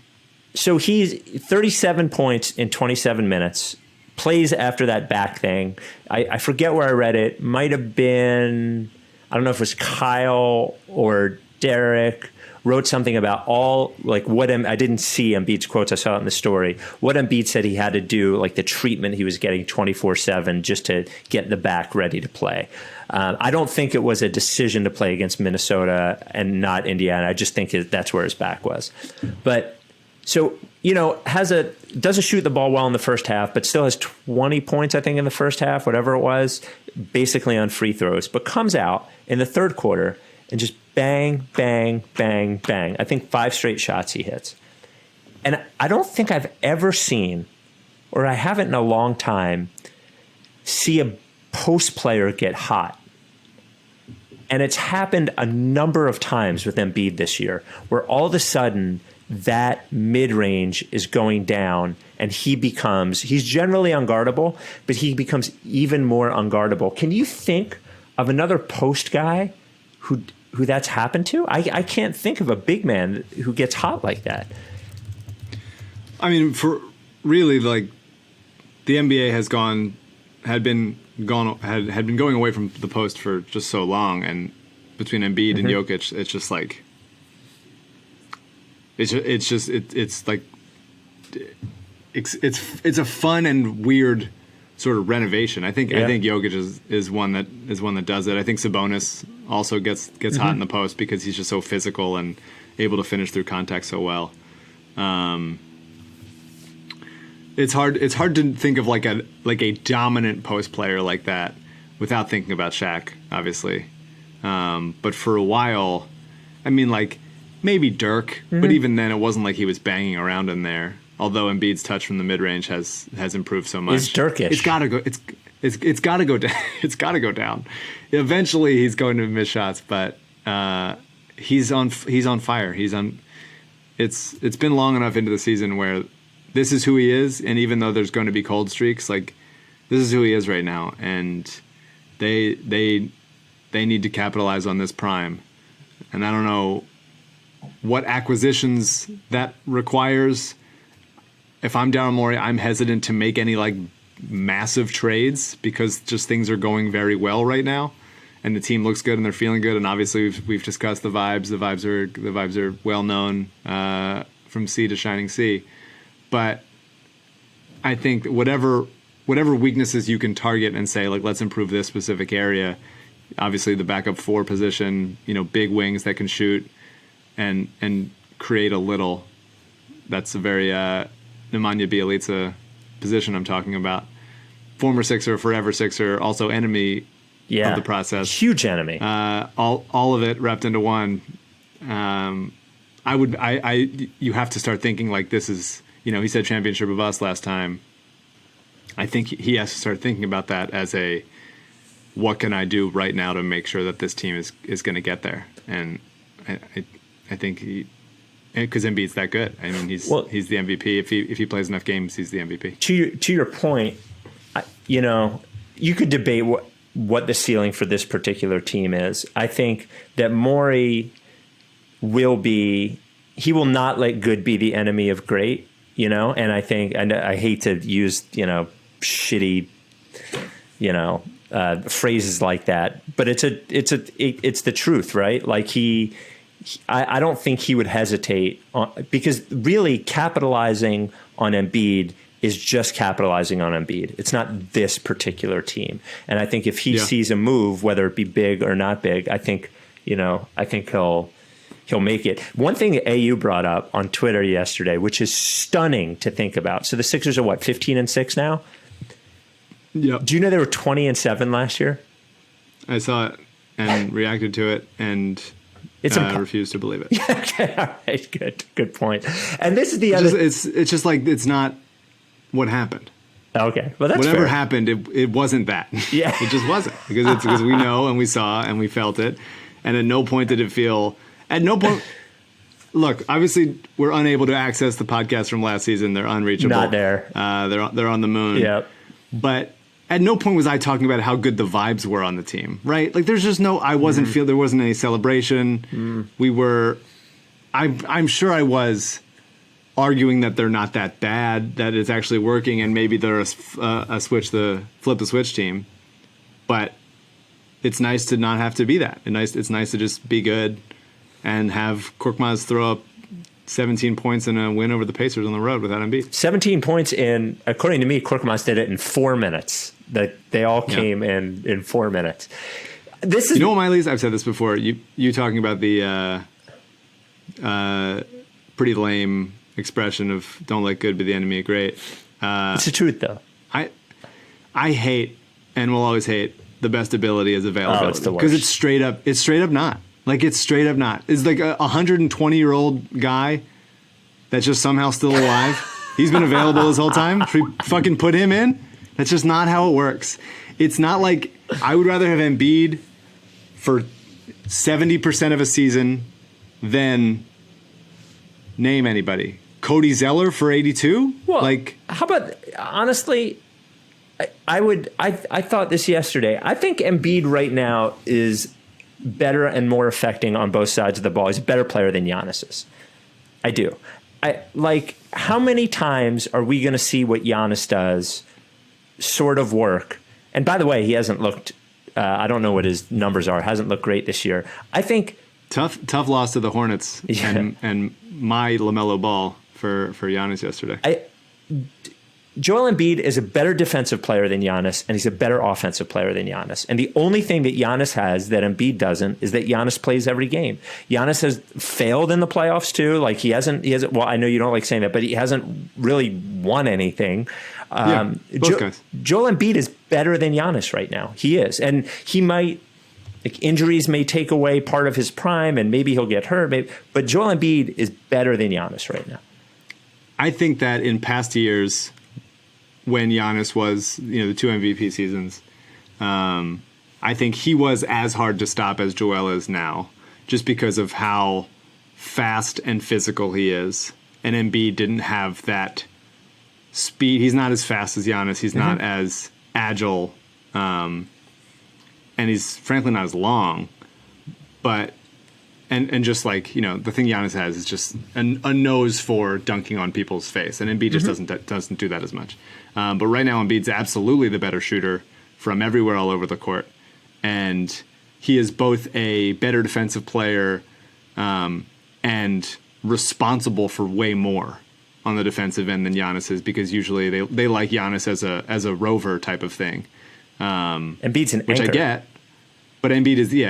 So he's 37 points in 27 minutes. Plays after that back thing. I forget where I read it. Might have been, I don't know if it was Kyle or Derek, wrote something about I didn't see Embiid's quotes. I saw it in the story. What Embiid said he had to do, like the treatment he was getting 24/7 just to get the back ready to play. I don't think it was a decision to play against Minnesota and not Indiana. I just think that's where his back was. But so, doesn't shoot the ball well in the first half, but still has 20 points, I think, in the first half, whatever it was, basically on free throws, but comes out in the third quarter and just bang, bang, bang, bang. I think 5 straight shots he hits. And I don't think I've ever seen, or I haven't in a long time, see a post player get hot. And it's happened a number of times with Embiid this year, where all of a sudden that mid-range is going down and he's generally unguardable, but he becomes even more unguardable. Can you think of another post guy who that's happened to? I can't think of a big man who gets hot like that. I mean, for really, like, the NBA had been going away from the post for just so long, and between Embiid and Jokic, it's just like it's a fun and weird sort of renovation. I think Jokic is one that does it. I think Sabonis also gets hot in the post because he's just so physical and able to finish through contact so well. It's hard to think of like a dominant post player like that without thinking about Shaq, obviously. But for a while, I mean, like maybe Dirk, but even then it wasn't like he was banging around in there. Although Embiid's touch from the mid range has improved so much. It's Dirkish. It's gotta go. It's gotta go down. It's gotta go down. Eventually, he's going to miss shots, but he's on fire. It's been long enough into the season where this is who he is, and even though there's going to be cold streaks, like this is who he is right now, and they need to capitalize on this prime. And I don't know what acquisitions that requires. If I'm Daryl Morey, I'm hesitant to make any like massive trades because just things are going very well right now, and the team looks good and they're feeling good. And obviously we've discussed the vibes. The vibes are well known from sea to shining sea. But I think whatever weaknesses you can target and say like let's improve this specific area. Obviously the backup 4 position, big wings that can shoot and create a little. That's a very Nemanja Bjelica position I'm talking about. Former Sixer, forever Sixer, also enemy of the process. Huge enemy. All of it wrapped into one. You have to start thinking like this is, he said championship of us last time. I think he has to start thinking about that as a, what can I do right now to make sure that this team is going to get there? And I think because Embiid's that good. I mean, he's the MVP. If he plays enough games, he's the MVP. To your point, you could debate what the ceiling for this particular team is. I think that Morey he will not let good be the enemy of great, and I think, and I hate to use, shitty, phrases like that, but it's the truth, right? Like I don't think he would hesitate because really capitalizing on Embiid is just capitalizing on Embiid. It's not this particular team. And I think if he sees a move, whether it be big or not big, I think he'll make it. One thing that AU brought up on Twitter yesterday, which is stunning to think about. So the Sixers are 15-6 now? Yeah. Do you know they were 20-7 last year? I saw it and reacted to it and I refuse to believe it. Okay, all right, good point. And this is the other. It's just like it's not what happened. Okay, well that's whatever fair. happened. It wasn't that. Yeah, it just wasn't because we know and we saw and we felt it, and at no point did it feel. At no point. Look, obviously we're unable to access the podcast from last season. They're unreachable. Not there. They're on the moon. Yep. But at no point was I talking about how good the vibes were on the team, right? Like there's just no, I wasn't there wasn't any celebration. We were, I'm sure I was arguing that they're not that bad, that it's actually working, and maybe they're flip the switch team. But it's nice to not have to be that. It's nice to just be good and have Korkmaz throw up 17 points in a win over the Pacers on the road without Embiid. 17 points in, according to me, Korkmaz did it in 4 minutes. That they all came in 4 minutes. This is, what, Miley's? I've said this before. You talking about the pretty lame expression of "don't let good be the enemy of great." It's the truth, though. I hate and will always hate the best ability is availability. Oh, it's the worst. Because it's straight up not. Like it's straight up not. It's like a 120-year-old guy that's just somehow still alive. He's been available this whole time. Should we fucking put him in? That's just not how it works. It's not like I would rather have Embiid for 70% of a season than name anybody. Cody Zeller for 82? Well, how about, honestly, I thought this yesterday. I think Embiid right now is better and more affecting on both sides of the ball. He's a better player than Giannis is. I do. How many times are we going to see what Giannis does sort of work? And by the way, he hasn't looked, I don't know what his numbers are, hasn't looked great this year. I think tough loss to the Hornets and my LaMelo Ball for Giannis yesterday. Joel Embiid is a better defensive player than Giannis, and he's a better offensive player than Giannis. And the only thing that Giannis has that Embiid doesn't is that Giannis plays every game. Giannis has failed in the playoffs too. Like he hasn't. Well, I know you don't like saying that, but he hasn't really won anything. Both guys. Joel Embiid is better than Giannis right now. He is, and he might. Like injuries may take away part of his prime, and maybe he'll get hurt. But Joel Embiid is better than Giannis right now. I think that in past years, when Giannis was, the 2 MVP seasons, I think he was as hard to stop as Joel is now, just because of how fast and physical he is. And Embiid didn't have that speed. He's not as fast as Giannis. He's not as agile. And he's frankly not as long. But and just like, the thing Giannis has is just a nose for dunking on people's face. And Embiid just doesn't do that as much. But right now, Embiid's absolutely the better shooter from everywhere all over the court. And he is both a better defensive player and responsible for way more on the defensive end than Giannis is, because usually they like Giannis as a rover type of thing. Embiid's an which anchor. I get. But Embiid is the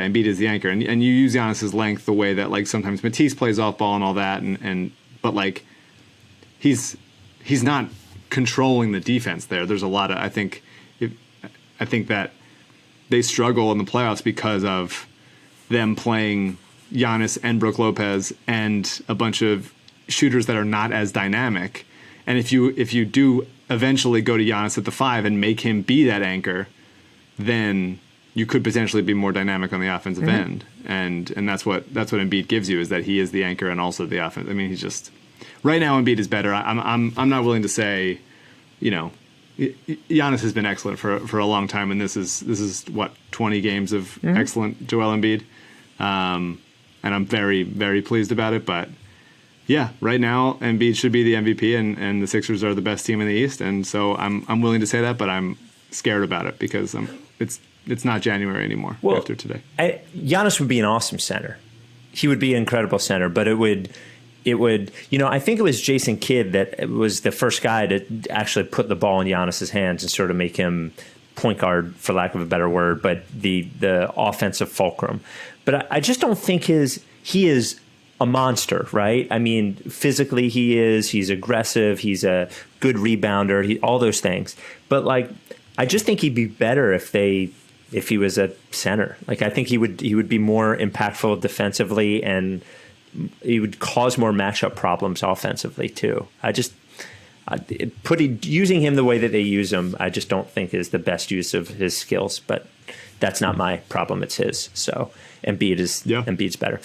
anchor, and you use Giannis's length the way that like sometimes Matisse plays off ball and all that, but like he's not controlling the defense there. There's a lot of I think that they struggle in the playoffs because of them playing Giannis and Brook Lopez and a bunch of shooters that are not as dynamic. And if you do eventually go to Giannis at the 5 and make him be that anchor, then you could potentially be more dynamic on the offensive end, and that's what Embiid gives you, is that he is the anchor and also the offense. I mean, he's just right now Embiid is better. I'm not willing to say, Giannis has been excellent for a long time, and this is what 20 games of excellent Joel Embiid, and I'm very very pleased about it. But yeah, right now Embiid should be the MVP, and the Sixers are the best team in the East, and so I'm willing to say that, but I'm scared about it because it's not January anymore after today. Giannis would be an awesome center. He would be an incredible center, but it would, I think it was Jason Kidd that was the first guy to actually put the ball in Giannis's hands and sort of make him point guard, for lack of a better word, but the offensive fulcrum. But I just don't think he is a monster, right? I mean, physically he's aggressive, he's a good rebounder, all those things. But like, I just think he'd be better if he was a center. Like, I think he would be more impactful defensively, and he would cause more matchup problems offensively too. Using him the way that they use him, I just don't think is the best use of his skills. But that's not my problem; it's his. So Embiid's better.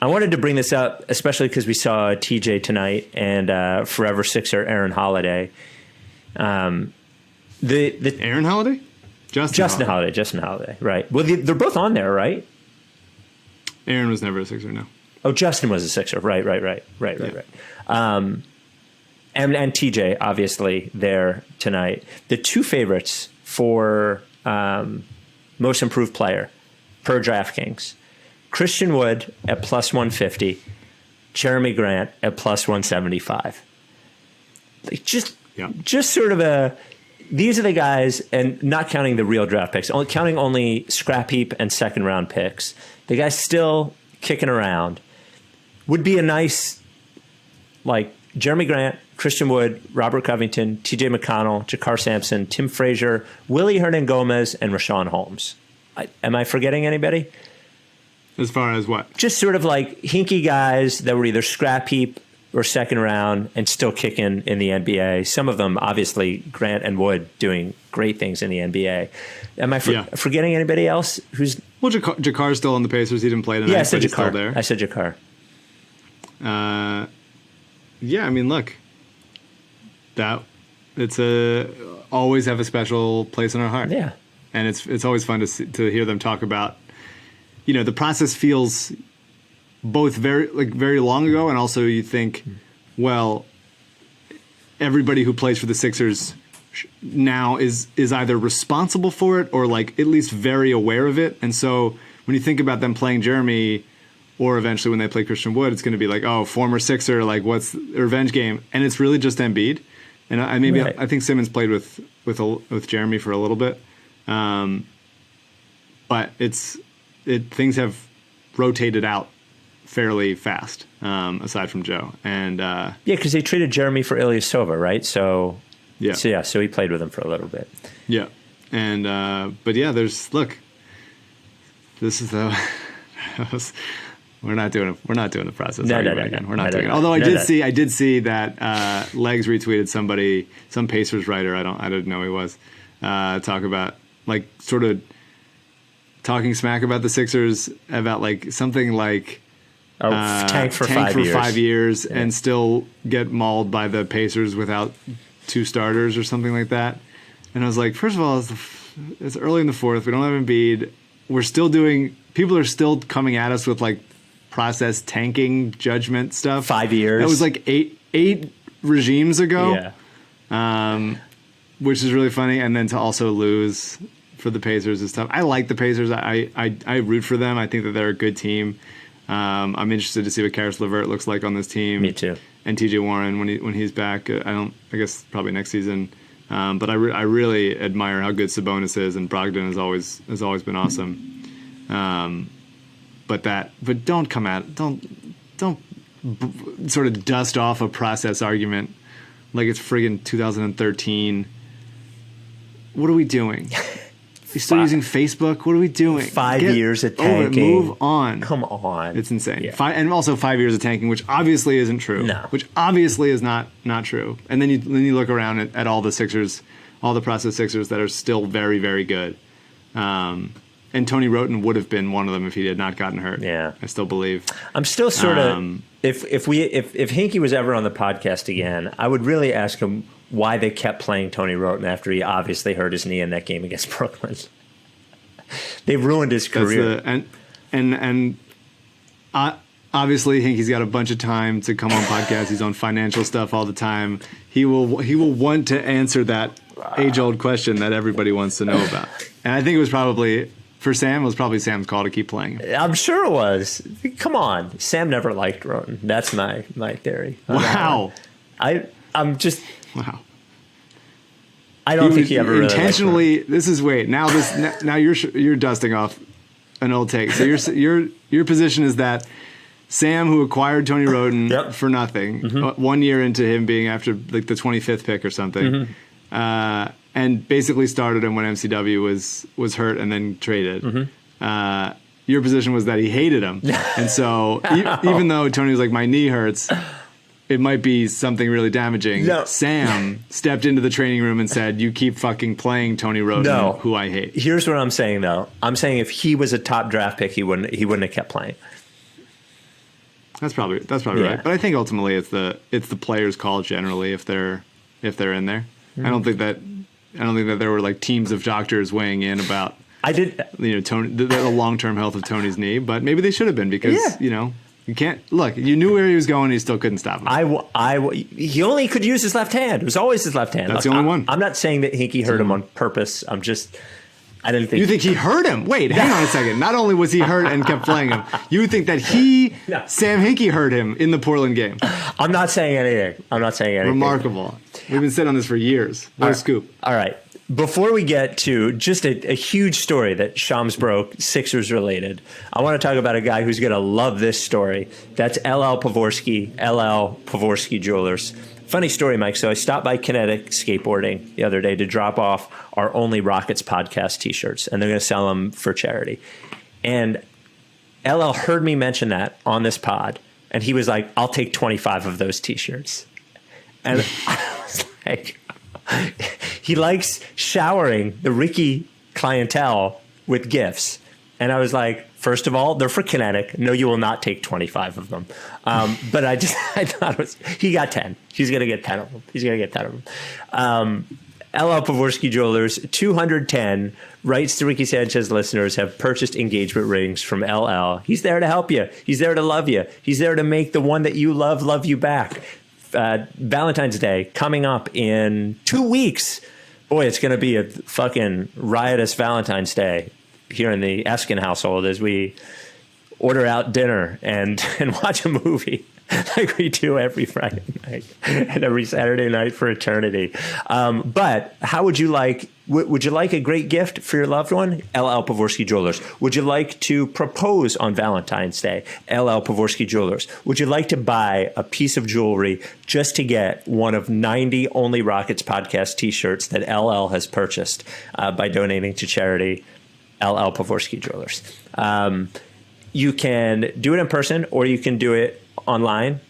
I wanted to bring this up, especially because we saw TJ tonight and forever Sixer Aaron Holiday. The Aaron Holiday? Justin Holiday, right. Well, they're both on there, right? Aaron was never a Sixer, no. Oh, Justin was a Sixer, right. And TJ, obviously, there tonight. The two favorites for most improved player per DraftKings, Christian Wood at plus 150, Jeremy Grant at plus 175. Like just sort of these are the guys, and not counting the real draft picks, counting only scrap heap and second round picks. The guys still kicking around would be a nice, like Jeremy Grant, Christian Wood, Robert Covington, TJ McConnell, Jakar Sampson, Tim Frazier, Willie Hernan-Gomez, and Rashawn Holmes. Am I forgetting anybody? As far as what? Just sort of like hinky guys that were either scrap heap or second round and still kicking in the NBA. Some of them, obviously, Grant and Wood doing great things in the NBA. Am I forgetting anybody else? Well, Jakar's still on the Pacers. He didn't play tonight. Yeah, I said Jakar. Still there. I said Jakar. Yeah, I mean, look, always have a special place in our heart. Yeah, and it's always fun to hear them talk about. The process feels both very long ago, and also you think, well, everybody who plays for the Sixers now is either responsible for it or like at least very aware of it. And so when you think about them playing Jeremy, or eventually when they play Christian Wood, it's going to be like, oh, former Sixer, like what's the revenge game? And it's really just Embiid. And I think Simmons played with Jeremy for a little bit, but things have rotated out fairly fast, aside from Joe. And because they traded Jeremy for Ilyasova, right? So he played with him for a little bit. Yeah, and but yeah, this is the we're not doing the process argument again. We're not doing it. Although I did see that Legs retweeted some Pacers writer, I didn't know he was, talk about like sort of talking smack about the Sixers, about like something like tank for 5 years and still get mauled by the Pacers without 2 starters or something like that. And I was like, first of all, it's early in the fourth. We don't have Embiid. People are still coming at us with like process tanking judgment stuff. 5 years. That was like eight regimes ago. Yeah. Which is really funny. And then to also lose for the Pacers is tough. I like the Pacers. I root for them. I think that they're a good team. I'm interested to see what Karis LeVert looks like on this team. Me too. And TJ Warren when he's back. I guess probably next season. But I really admire how good Sabonis is, and Brogdon has always been awesome. But don't sort of dust off a process argument like it's friggin' 2013. What are we doing? You're still using Facebook? What are we doing? 5 years of tanking. Move on. Come on. It's insane. Yeah. And also 5 years of tanking, which obviously isn't true. No. Which obviously is not true. And then you look around at all the Sixers, all the process Sixers that are still very, very good. And Tony Roten would have been one of them if he had not gotten hurt. Yeah. I still believe. I'm still sort of if Hinky was ever on the podcast again, I would really ask him why they kept playing Tony Roten after he obviously hurt his knee in that game against Brooklyn. They ruined his career. And obviously Hinky's got a bunch of time to come on podcasts. He's on financial stuff all the time. He will want to answer that age-old question that everybody wants to know about. And I think it was probably Sam's call to keep playing. I'm sure it was. Come on. Sam never liked Roten. That's my theory. Wow. Wow. I don't think he ever really intentionally. Now you're dusting off an old take. So your position is that Sam, who acquired Tony Roten for nothing, 1 year into him being after like the 25th pick or something, and basically started him when MCW was hurt and then traded. Your position was that he hated him, and so even though Tony was like, my knee hurts, it might be something really damaging. No. Sam stepped into the training room and said, you keep fucking playing Tony Roten, who I hate. Here's what I'm saying, though. I'm saying if he was a top draft pick, he wouldn't have kept playing. That's probably right. But I think ultimately it's the players' call generally if they're in there. I don't think that there were like teams of doctors weighing in about Tony, the long-term health of Tony's knee, but maybe they should have been because you can't look. You knew where he was going. You still couldn't stop him. He only could use his left hand. It was always his left hand. That's the only one. I'm not saying that Hinky hurt him on purpose. I didn't think. You think he hurt him? Wait, hang on a second. Not only was he hurt and kept playing him, you think that Sam Hinkie hurt him in the Portland game? I'm not saying anything. Remarkable. We've been sitting on this for years. What a scoop. All right. Before we get to just a huge story that Shams broke, Sixers related, I want to talk about a guy who's going to love this story. That's LL Pavorsky Jewelers. Funny story, Mike. So I stopped by Kinetic Skateboarding the other day to drop off our Only Rockets podcast T-shirts, and they're going to sell them for charity. And LL heard me mention that on this pod, and he was like, I'll take 25 of those T-shirts. And I was like... He likes showering the Ricky clientele with gifts. And I was like, first of all, they're for Kinetic. No, you will not take 25 of them. But I thought he got 10. He's going to get 10 of them. LL Pavorsky Jewelers, 210 rights to Ricky Sanchez listeners have purchased engagement rings from LL. He's there to help you. He's there to love you. He's there to make the one that you love you back. Valentine's Day coming up in 2 weeks. Boy, it's going to be a fucking riotous Valentine's Day here in the Eskin household as we order out dinner and watch a movie. like we do every Friday night and every Saturday night for eternity. But how would you like? Would you like a great gift for your loved one? LL Pavorsky Jewelers. Would you like to propose on Valentine's Day? LL Pavorsky Jewelers. Would you like to buy a piece of jewelry just to get one of 90 Only Rockets podcast T-shirts that LL has purchased by donating to charity? LL Pavorsky Jewelers. You can do it in person or you can do it online.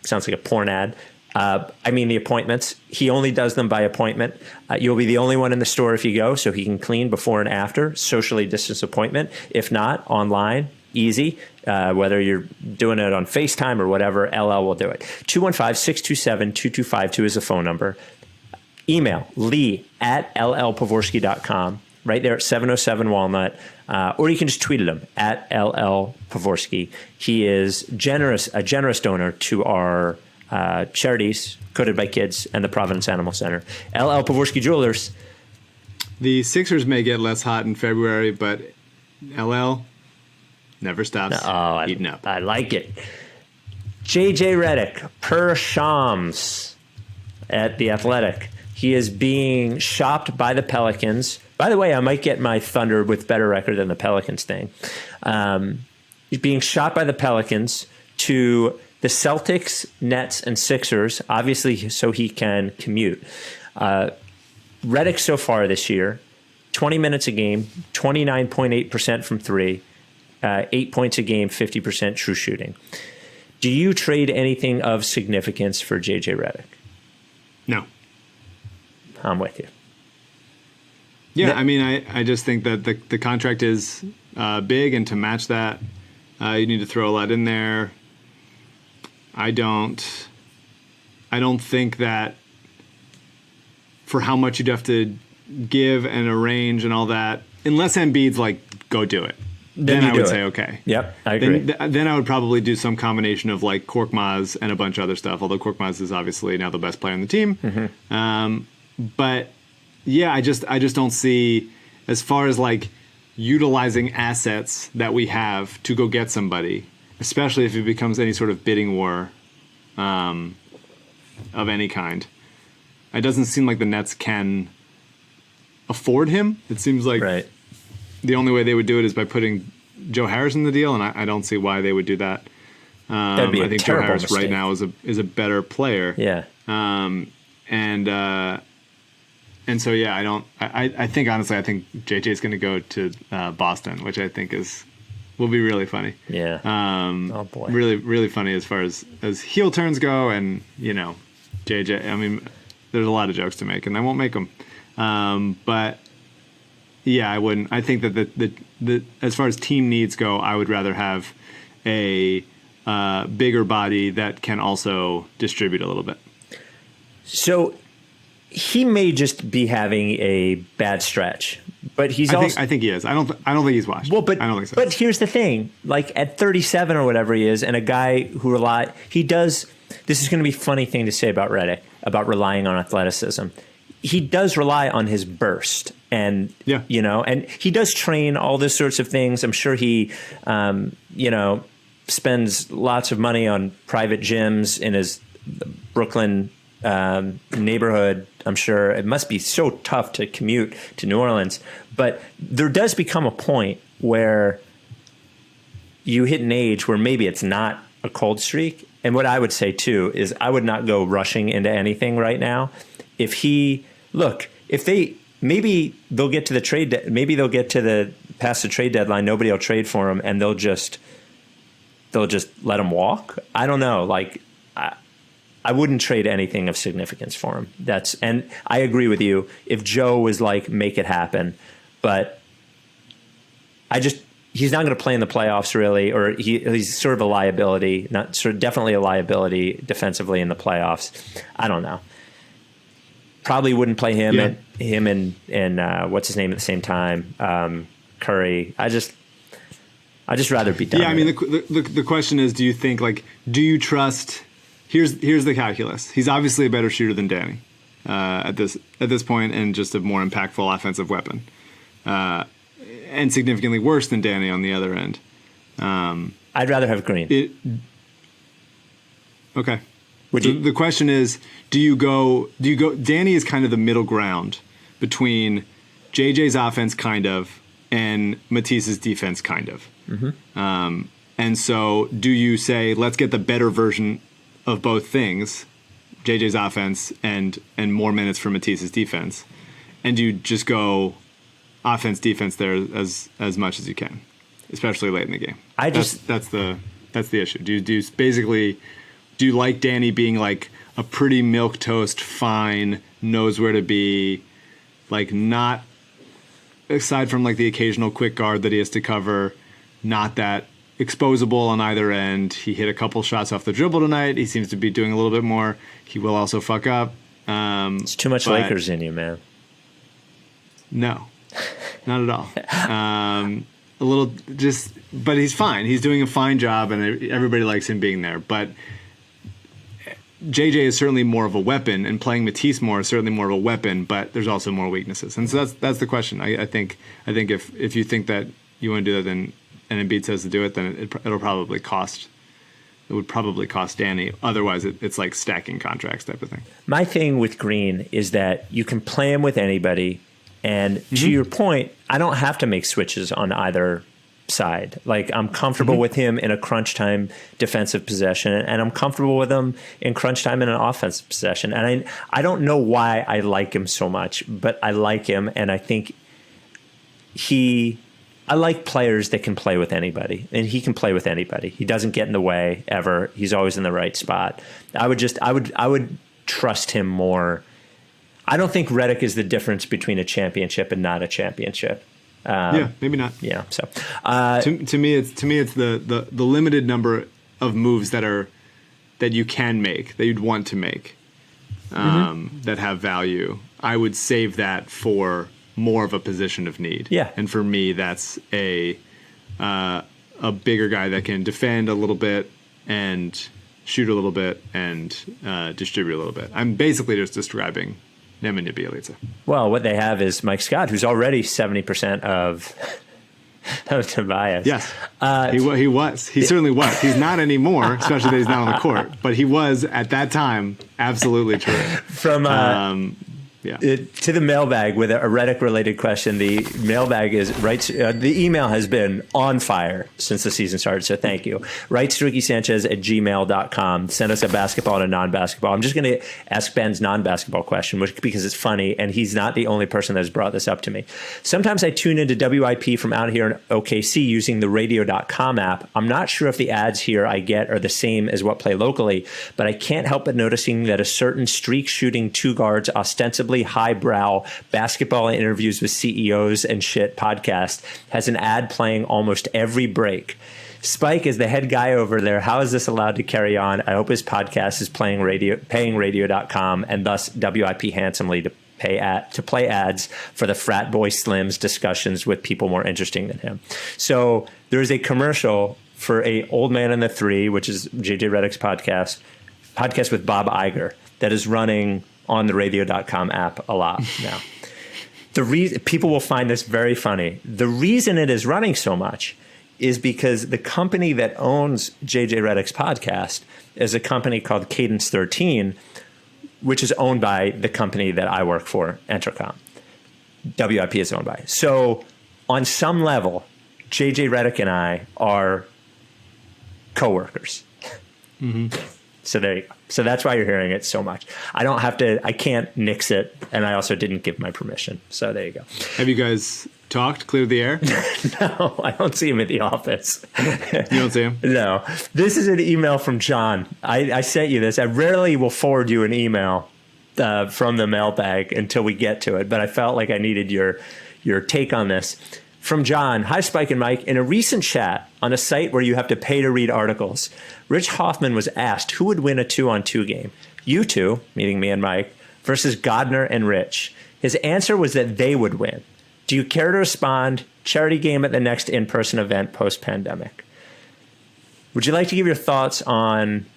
Sounds like a porn ad. The appointments. He only does them by appointment. You'll be the only one in the store if you go, so he can clean before and after. Socially distanced appointment. If not, online, easy. Whether you're doing it on FaceTime or whatever, LL will do it. 215-627-2252 is the phone number. Email lee@llpavorsky.com. Right there at 707 Walnut. Or you can just tweet at him at LL Pavorsky. He is a generous donor to our charities, Coded by Kids and the Providence Animal Center. LL Pavorsky Jewelers. The Sixers may get less hot in February, but LL never stops heating up. I like it. JJ Redick, per Shams at The Athletic. He is being shopped by the Pelicans. By the way, I might get my Thunder with better record than the Pelicans thing. He's being shot by the Pelicans to the Celtics, Nets, and Sixers, obviously so he can commute. Redick so far this year, 20 minutes a game, 29.8% from three, 8 points a game, 50% true shooting. Do you trade anything of significance for JJ Redick? No. I'm with you. Yeah, I just think that the contract is big, and to match that, you need to throw a lot in there. I don't think that for how much you'd have to give and arrange and all that, unless Embiid's like, go do it. Then I would say, okay. Yep, I agree. Then I would probably do some combination of like Korkmaz and a bunch of other stuff, although Korkmaz is obviously now the best player on the team. Mm-hmm. But yeah, I just don't see, as far as like utilizing assets that we have to go get somebody, especially if it becomes any sort of bidding war of any kind. It doesn't seem like the Nets can afford him. It seems like the only way they would do it is by putting Joe Harris in the deal, and I don't see why they would do that. That'd be I think Joe Harris right now is a better player. Yeah. And so yeah, I think honestly, I think JJ is going to go to Boston, which I think will be really funny. Yeah. Oh boy. Really, really funny as far as heel turns go, and JJ. I mean, there's a lot of jokes to make, and I won't make them. But yeah, I wouldn't. I think that the as far as team needs go, I would rather have a bigger body that can also distribute a little bit. So he may just be having a bad stretch, but I think he is. I don't think he's washed. Well, but I don't think so. But here's the thing: like at 37 or whatever he is, and a guy who he does. This is going to be a funny thing to say about Redick, about relying on athleticism. He does rely on his burst, and and he does train all these sorts of things. I'm sure he, spends lots of money on private gyms in his Brooklyn neighborhood. I'm sure it must be so tough to commute to New Orleans, but there does become a point where you hit an age where maybe it's not a cold streak. And what I would say too is I would not go rushing into anything right now. Maybe they'll get to the trade. Maybe they'll get to past the trade deadline. Nobody will trade for him, and they'll just let him walk. I don't know. Like I wouldn't trade anything of significance for him. And I agree with you. If Joe was like, make it happen, but he's not going to play in the playoffs really, or he's sort of a liability, definitely a liability defensively in the playoffs. I don't know. Probably wouldn't play him and what's his name at the same time, Curry. I just rather be done. Yeah, I mean the question is, do you think do you trust? Here's the calculus. He's obviously a better shooter than Danny at this point, and just a more impactful offensive weapon, and significantly worse than Danny on the other end. I'd rather have Green. Okay. Would So you? the question is, do you go, Danny is kind of the middle ground between JJ's offense kind of and Matisse's defense kind of. And so do you say, let's get the better version of both things, JJ's offense and more minutes for Matisse's defense, and do you just go offense, defense there as much as you can, especially late in the game? That's the issue. Do you like Danny being like a pretty milquetoast, fine, knows where to be, like not, aside from like the occasional quick guard that he has to cover, not that exposable on either end. He hit a couple shots off the dribble tonight. He seems to be doing a little bit more. He will also fuck up. It's too much Lakers in you, man. No, not at all. A little just, but he's fine. He's doing a fine job, and everybody likes him being there. But JJ is certainly more of a weapon, and playing Matisse more is certainly more of a weapon. But there's also more weaknesses, and so that's the question. I think if you think that you want to do that, then and Embiid says to do it, then it would probably cost Danny. Otherwise, it's like stacking contracts type of thing. My thing with Green is that you can play him with anybody. And to your point, I don't have to make switches on either side. Like, I'm comfortable with him in a crunch time defensive possession, and I'm comfortable with him in crunch time in an offensive possession. And I don't know why I like him so much, but I like him, and I think I like players that can play with anybody, and he can play with anybody. He doesn't get in the way ever. He's always in the right spot. I would trust him more. I don't think Redick is the difference between a championship and not a championship. Yeah, maybe not. Yeah. So to me, it's the limited number of moves that you can make, that you'd want to make, that have value. I would save that for more of a position of need. Yeah. And for me, that's a bigger guy that can defend a little bit and shoot a little bit and distribute a little bit. I'm basically just describing Nemanja Bjelica. Well, what they have is Mike Scott, who's already 70% of Tobias. Yes, he was. He certainly was. He's not anymore, especially that he's not on the court. But he was at that time absolutely true. From to the mailbag with a Redick-related question. The mailbag is the email has been on fire since the season started, so thank you. Writes to rickysanchez@gmail.com. Send us a basketball and a non-basketball. I'm just going to ask Ben's non-basketball question, because it's funny, and he's not the only person that has brought this up to me. Sometimes I tune into WIP from out here in OKC using the radio.com app. I'm not sure if the ads here I get are the same as what play locally, but I can't help but noticing that a certain streak-shooting two guards ostensibly highbrow basketball interviews with CEOs and shit podcast has an ad playing almost every break. Spike is the head guy over there. How is this allowed to carry on? I hope his podcast is paying radio.com and thus WIP handsomely to play ads for the frat boy Slims discussions with people more interesting than him. So there is a commercial for a Old Man in the Three, which is JJ Redick's podcast with Bob Iger, that is running on the radio.com app a lot now. The reason people will find this very funny. The reason it is running so much is because the company that owns JJ Redick's podcast is a company called Cadence 13, which is owned by the company that I work for, Entercom. WIP is owned by. So on some level, JJ Redick and I are coworkers. So there you go. So that's why you're hearing it so much. I can't nix it, and I also didn't give my permission. So there you go. Have you guys talked, cleared the air? No, I don't see him at the office. You don't see him? No. This is an email from John. I sent you this. I rarely will forward you an email from the mailbag until we get to it, but I felt like I needed your take on this. From John, hi Spike and Mike. In a recent chat on a site where you have to pay to read articles, Rich Hoffman was asked who would win a 2-on-2 game. You two, meaning me and Mike, versus Godner and Rich. His answer was that they would win. Do you care to respond? Charity game at the next in-person event post-pandemic. Would you like to give your thoughts on...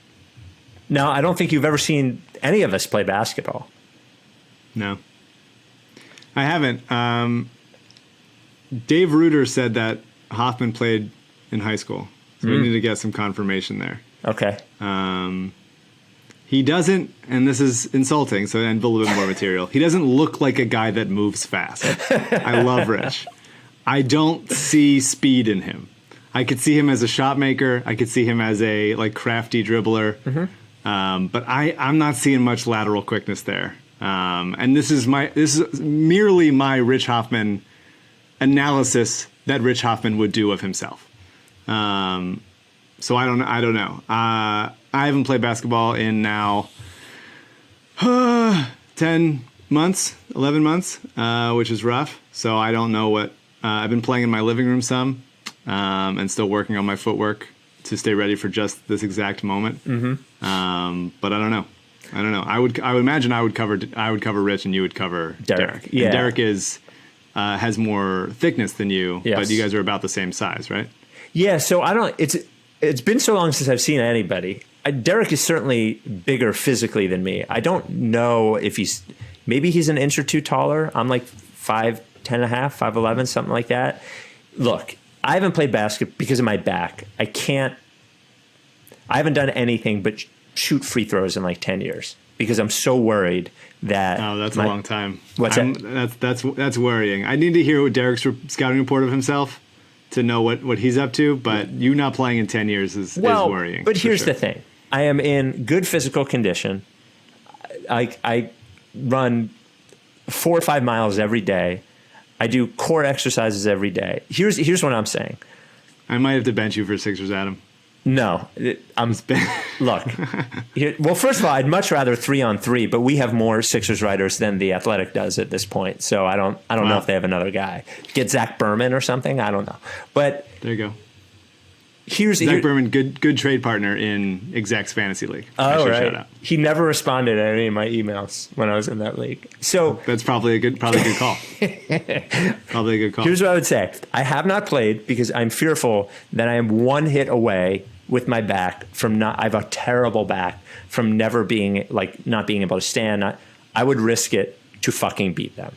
Now, I don't think you've ever seen any of us play basketball. No. I haven't. Dave Reuter said that Hoffman played in high school, so we need to get some confirmation there. Okay. He doesn't, and this is insulting, so and a little bit more material. He doesn't look like a guy that moves fast. I love Rich. I don't see speed in him. I could see him as a shot maker. I could see him as a crafty dribbler. But I'm not seeing much lateral quickness there. And this is merely my Rich Hoffman analysis that Rich Hoffman would do of himself. So I don't know. I haven't played basketball in now 10 months, 11 months, which is rough. So I don't know what I've been playing in my living room some, and still working on my footwork to stay ready for just this exact moment. But I don't know. I would imagine I would cover Rich and you would cover Derek. Yeah. And Derek has more thickness than you, but you guys are about the same size, right? Yeah. So it's been so long since I've seen anybody. Derek is certainly bigger physically than me. I don't know if maybe he's an inch or two taller. I'm like 5'10 and a half, 5'11", something like that. Look, I haven't played basketball because of my back. I haven't done anything but shoot free throws in like 10 years because I'm so worried that. Oh, that's a long time. What's that? That's worrying. I need to hear what Derek's scouting report of himself to know what he's up to, but you not playing in 10 years is worrying. But here's the thing. I am in good physical condition. I run 4 or 5 miles every day. I do core exercises every day. Here's what I'm saying. I might have to bench you for Sixers, Adam. No, look. Well, first of all, I'd much rather 3-on-3, but we have more Sixers writers than the Athletic does at this point. So I don't know if they have another guy. Get Zach Berman or something. I don't know. But there you go. Zach Berman, good trade partner in Execs Fantasy League. Oh, right. Shout out. He never responded to any of my emails when I was in that league. So that's probably a good call. Probably a good call. Here's what I would say. I have not played because I'm fearful that I am one hit away with my back from I have a terrible back from never being not being able to stand. I would risk it to fucking beat them.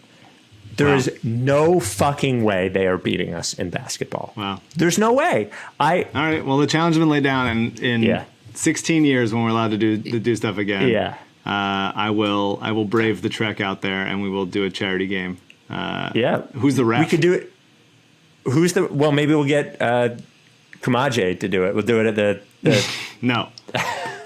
There is no fucking way they are beating us in basketball. Wow. There's no way. All right. Well, the challenge has been laid down in 16 years when we're allowed to do stuff again. Yeah. I will brave the trek out there and we will do a charity game. Who's the ref? We could do it. Well, maybe we'll get Kamaje to do it. We'll do it at the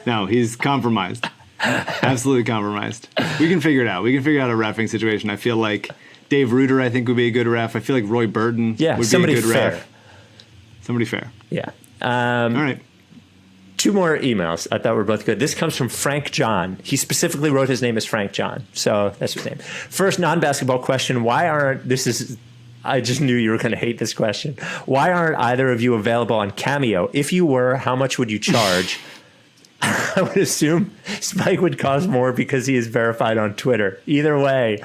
No, he's compromised. Absolutely compromised. We can figure it out. We can figure out a reffing situation. I feel like Dave Reuter, I think, would be a good ref. I feel like Roy Burton would be a good ref. Somebody fair. Yeah. All right. 2 more emails. I thought were both good. This comes from Frank John. He specifically wrote his name as Frank John. So that's his name. First non-basketball question. I just knew you were going to hate this question. Why aren't either of you available on Cameo? If you were, how much would you charge? I would assume Spike would cost more because he is verified on Twitter. Either way,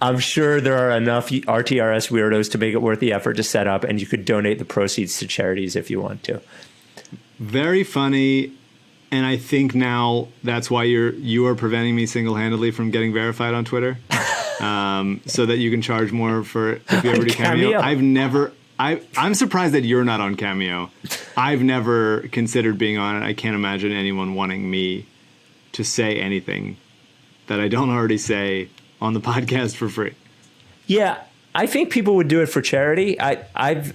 I'm sure there are enough RTRS weirdos to make it worth the effort to set up, and you could donate the proceeds to charities if you want to. Very funny, and I think now that's why you are preventing me single-handedly from getting verified on Twitter, so that you can charge more for if you ever do Cameo. I'm surprised that you're not on Cameo. I've never considered being on it. I can't imagine anyone wanting me to say anything that I don't already say on the podcast for free. Yeah, I think people would do it for charity. I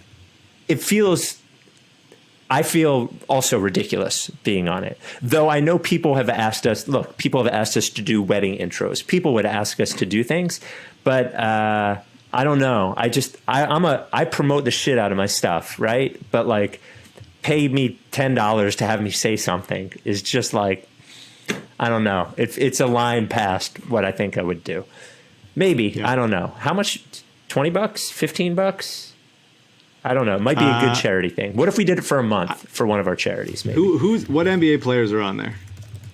feel also ridiculous being on it. Though I know people have asked us to do wedding intros. People would ask us to do things, but I don't know. I promote the shit out of my stuff, right? But pay me $10 to have me say something is just I don't know. It's a line past what I think I would do. Maybe, I don't know. How much? $20? $15? I don't know. It might be a good charity thing. What if we did it for a month for one of our charities? Maybe. What NBA players are on there?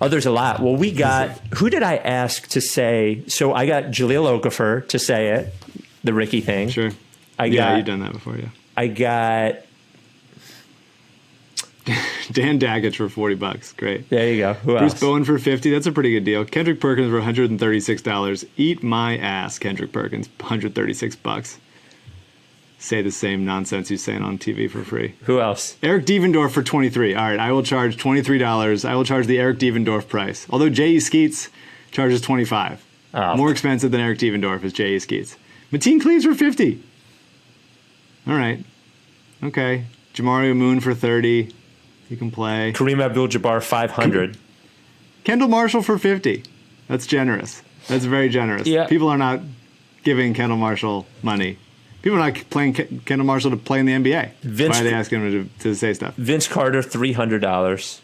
Oh, there's a lot. Well, we got. Who did I ask to say? So I got Jahlil Okafor to say it, the Ricky thing. Sure. You've done that before. Yeah. I got Dan Daggett for $40. Great. There you go. Who Bruce else? Bowen for $50. That's a pretty good deal. Kendrick Perkins for $136. Eat my ass, Kendrick Perkins. $136. say the same nonsense he's saying on TV for free. Who else? Eric Devendorf for $23. All right, I will charge $23. I will charge the Eric Devendorf price. Although J.E. Skeets charges $25. Oh. More expensive than Eric Devendorf is J.E. Skeets. Mateen Cleaves for $50. All right. Okay. Jamario Moon for $30. He can play. Kareem Abdul-Jabbar, $500. Kendall Marshall for $50. That's generous. That's very generous. Yeah. People are not giving Kendall Marshall money. People are not playing Kendall Marshall to play in the NBA. Why are they asking him to say stuff? Vince Carter, $300.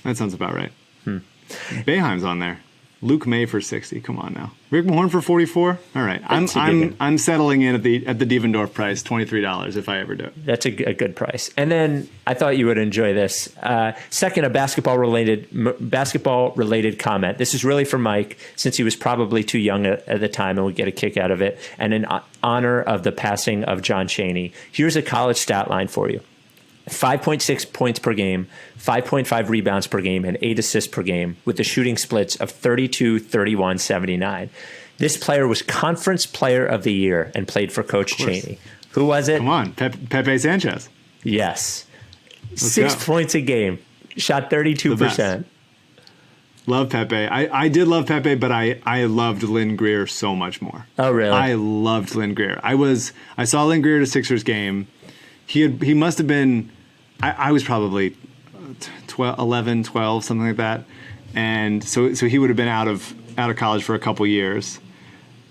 That sounds about right. Boeheim's on there. Luke May for $60. Come on now. Rick Mahorn for $44. All right. I'm settling in at the Devendorf price, $23 if I ever do it. That's a good price. And then I thought you would enjoy this. Second, a basketball related comment. This is really for Mike, since he was probably too young at the time and would get a kick out of it. And in honor of the passing of John Chaney, here's a college stat line for you. 5.6 points per game, 5.5 rebounds per game, and 8 assists per game, with the shooting splits of 32, 31, 79. This player was Conference Player of the Year and played for Coach Chaney. Who was it? Come on, Pepe Sanchez. Yes. Let's 6 go. points a game, shot 32%. Love Pepe. I did love Pepe, but I loved Lynn Greer so much more. Oh, really? I loved Lynn Greer. I saw Lynn Greer at a Sixers game. He must have been, I was probably 11, 12, something like that. And so he would have been out of college for a couple years.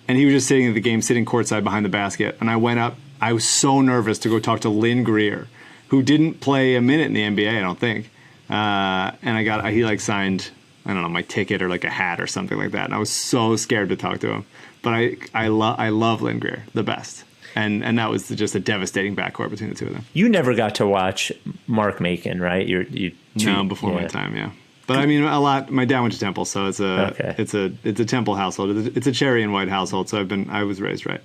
And he was just sitting at the game, sitting courtside behind the basket. And I went up. I was so nervous to go talk to Lynn Greer, who didn't play a minute in the NBA, I don't think. And he signed, I don't know, my ticket or like a hat or something like that. And I was so scared to talk to him. But I love Lynn Greer, the best. And that was just a devastating backcourt between the two of them. You never got to watch Mark Macon, right? No, before my time, yeah. But I mean, a lot. My dad went to Temple, so it's a Temple household. It's a cherry and white household. So I was raised right.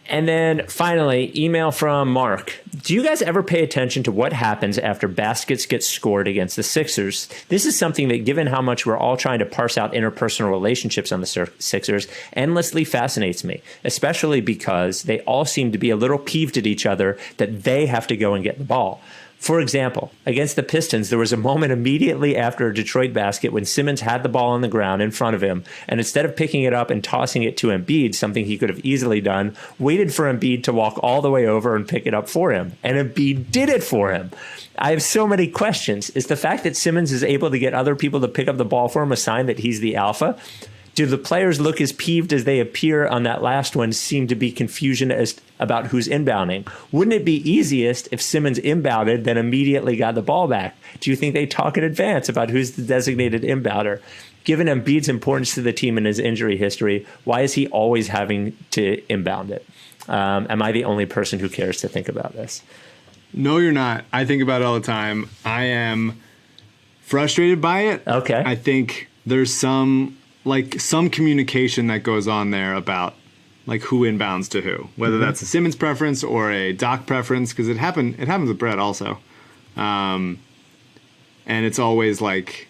And then finally, email from Mark. Do you guys ever pay attention to what happens after baskets get scored against the Sixers? This is something that, given how much we're all trying to parse out interpersonal relationships on the Sixers, endlessly fascinates me, especially because they all seem to be a little peeved at each other that they have to go and get the ball. For example, against the Pistons, there was a moment immediately after a Detroit basket when Simmons had the ball on the ground in front of him, and instead of picking it up and tossing it to Embiid, something he could have easily done, waited for Embiid to walk all the way over and pick it up for him. And Embiid did it for him. I have so many questions. Is the fact that Simmons is able to get other people to pick up the ball for him a sign that he's the alpha? Do the players look as peeved as they appear on that last one? Seem to be confusion about who's inbounding. Wouldn't it be easiest if Simmons inbounded, then immediately got the ball back? Do you think they talk in advance about who's the designated inbounder? Given Embiid's importance to the team and his injury history, why is he always having to inbound it? Am I the only person who cares to think about this? No, you're not. I think about it all the time. I am frustrated by it. Okay. I think there's some communication that goes on there about like who inbounds to who, whether that's a Simmons preference or a Doc preference, because it happens with Brett also. And it's always like,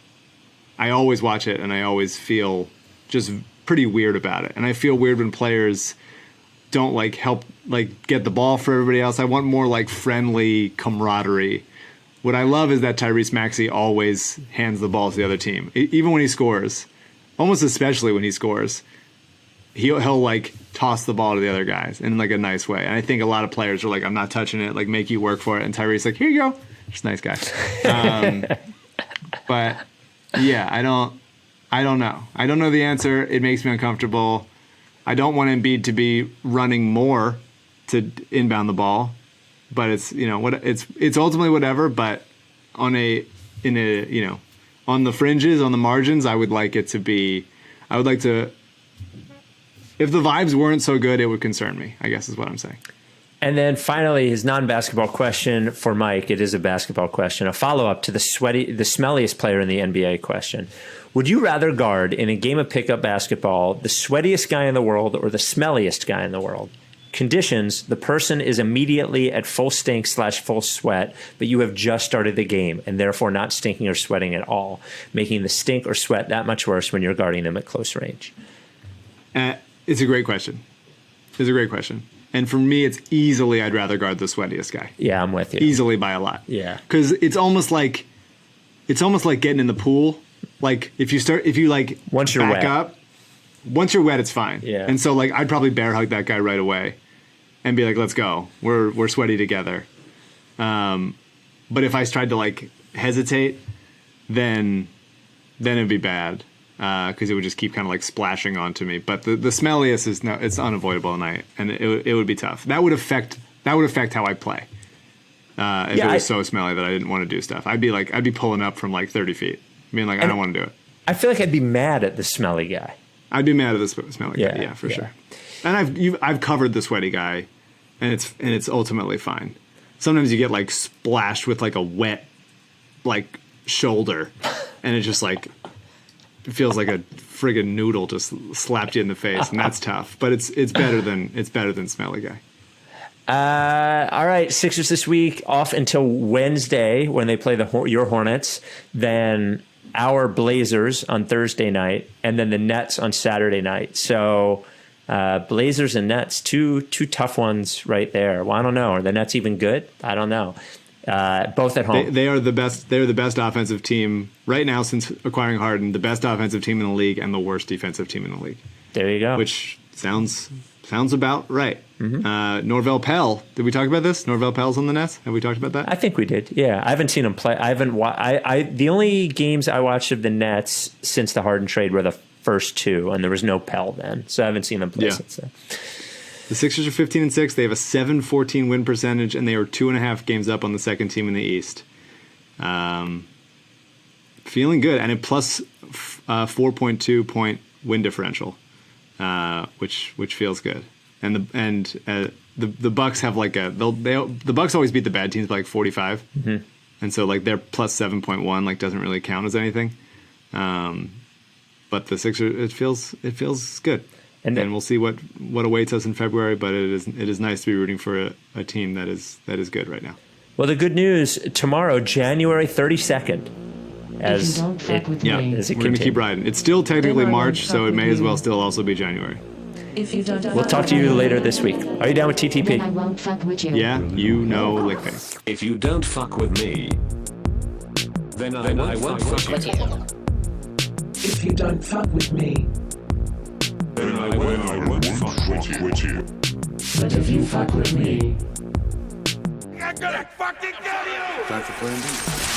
I always watch it and I always feel just pretty weird about it. And I feel weird when players don't like help like get the ball for everybody else. I want more like friendly camaraderie. What I love is that Tyrese Maxey always hands the ball to the other team, even when he scores. Almost especially when he scores, he'll like toss the ball to the other guys in like a nice way. And I think a lot of players are like, I'm not touching it, like make you work for it. And Tyrese's like, here you go. Just a nice guy. But yeah, I don't know. I don't know the answer. It makes me uncomfortable. I don't want Embiid to be running more to inbound the ball, but it's, it's ultimately whatever. But on the fringes, on the margins, I would like to, if the vibes weren't so good, it would concern me, I guess is what I'm saying. And then finally, his non-basketball question for Mike. It is a basketball question, a follow-up to the smelliest player in the NBA question. Would you rather guard in a game of pickup basketball the sweatiest guy in the world or the smelliest guy in the world? Conditions: the person is immediately at full stink / full sweat, but you have just started the game and therefore not stinking or sweating at all, making the stink or sweat that much worse when you're guarding them at close range. It's a great question. And for me, it's easily I'd rather guard the sweatiest guy. Yeah, I'm with you. Easily by a lot. Yeah. Because it's almost like getting in the pool. Like if you like once you're back wet. up, once you're wet, it's fine. Yeah. And so like I'd probably bear hug that guy right away, and be like, let's go. We're sweaty together. But if I tried to like hesitate, then it'd be bad. Because it would just keep kind of like splashing onto me. But the smelliest it's unavoidable, and it would be tough. That would affect how I play. If it was so smelly that I didn't want to do stuff, I'd be pulling up from like 30 feet, being like, I don't want to do it. I feel like I'd be mad at the smelly guy. I'd be mad at the smelly guy, yeah, for sure. And I've covered the sweaty guy, and it's ultimately fine. Sometimes you get like splashed with like a wet like shoulder, and it just like. It feels like a friggin' noodle just slapped you in the face, and that's tough. But it's better than smelly guy. All right, Sixers this week off until Wednesday when they play your Hornets, then our Blazers on Thursday night, and then the Nets on Saturday night. So Blazers and Nets, two tough ones right there. Well, I don't know. Are the Nets even good? I don't know. Both at home. They are the best. They're the best offensive team right now since acquiring Harden. The best offensive team in the league and the worst defensive team in the league. There you go. Which sounds about right. Mm-hmm. Norvell Pell. Did we talk about this? Norvell Pell's on the Nets. Have we talked about that? I think we did. Yeah, I haven't seen him play. I haven't. The only games I watched of the Nets since the Harden trade were the first two, and there was no Pell then, so I haven't seen them play since then. The Sixers are 15-6. They have a 7-14 win percentage, and they are 2.5 games up on the second team in the East. Feeling good, and a plus 4.2 point win differential, which feels good. And the Bucks have like the Bucks always beat the bad teams by like 45, and so like their plus 7.1 like doesn't really count as anything. But the Sixers, it feels good. And we'll see what awaits us in February. But it is nice to be rooting for a team that is good right now. Well, the good news tomorrow, January 32nd. As we're going to keep riding. It's still technically March, so it may as well still also be January. We'll talk to you later this week. Are you down with TTP? I won't fuck with you. Yeah, lick face. If you don't fuck with me, then I won't fuck with you. If you don't fuck with me, then I won't fuck with you. but if you fuck with me, I'm gonna fucking kill you! Time for plan B.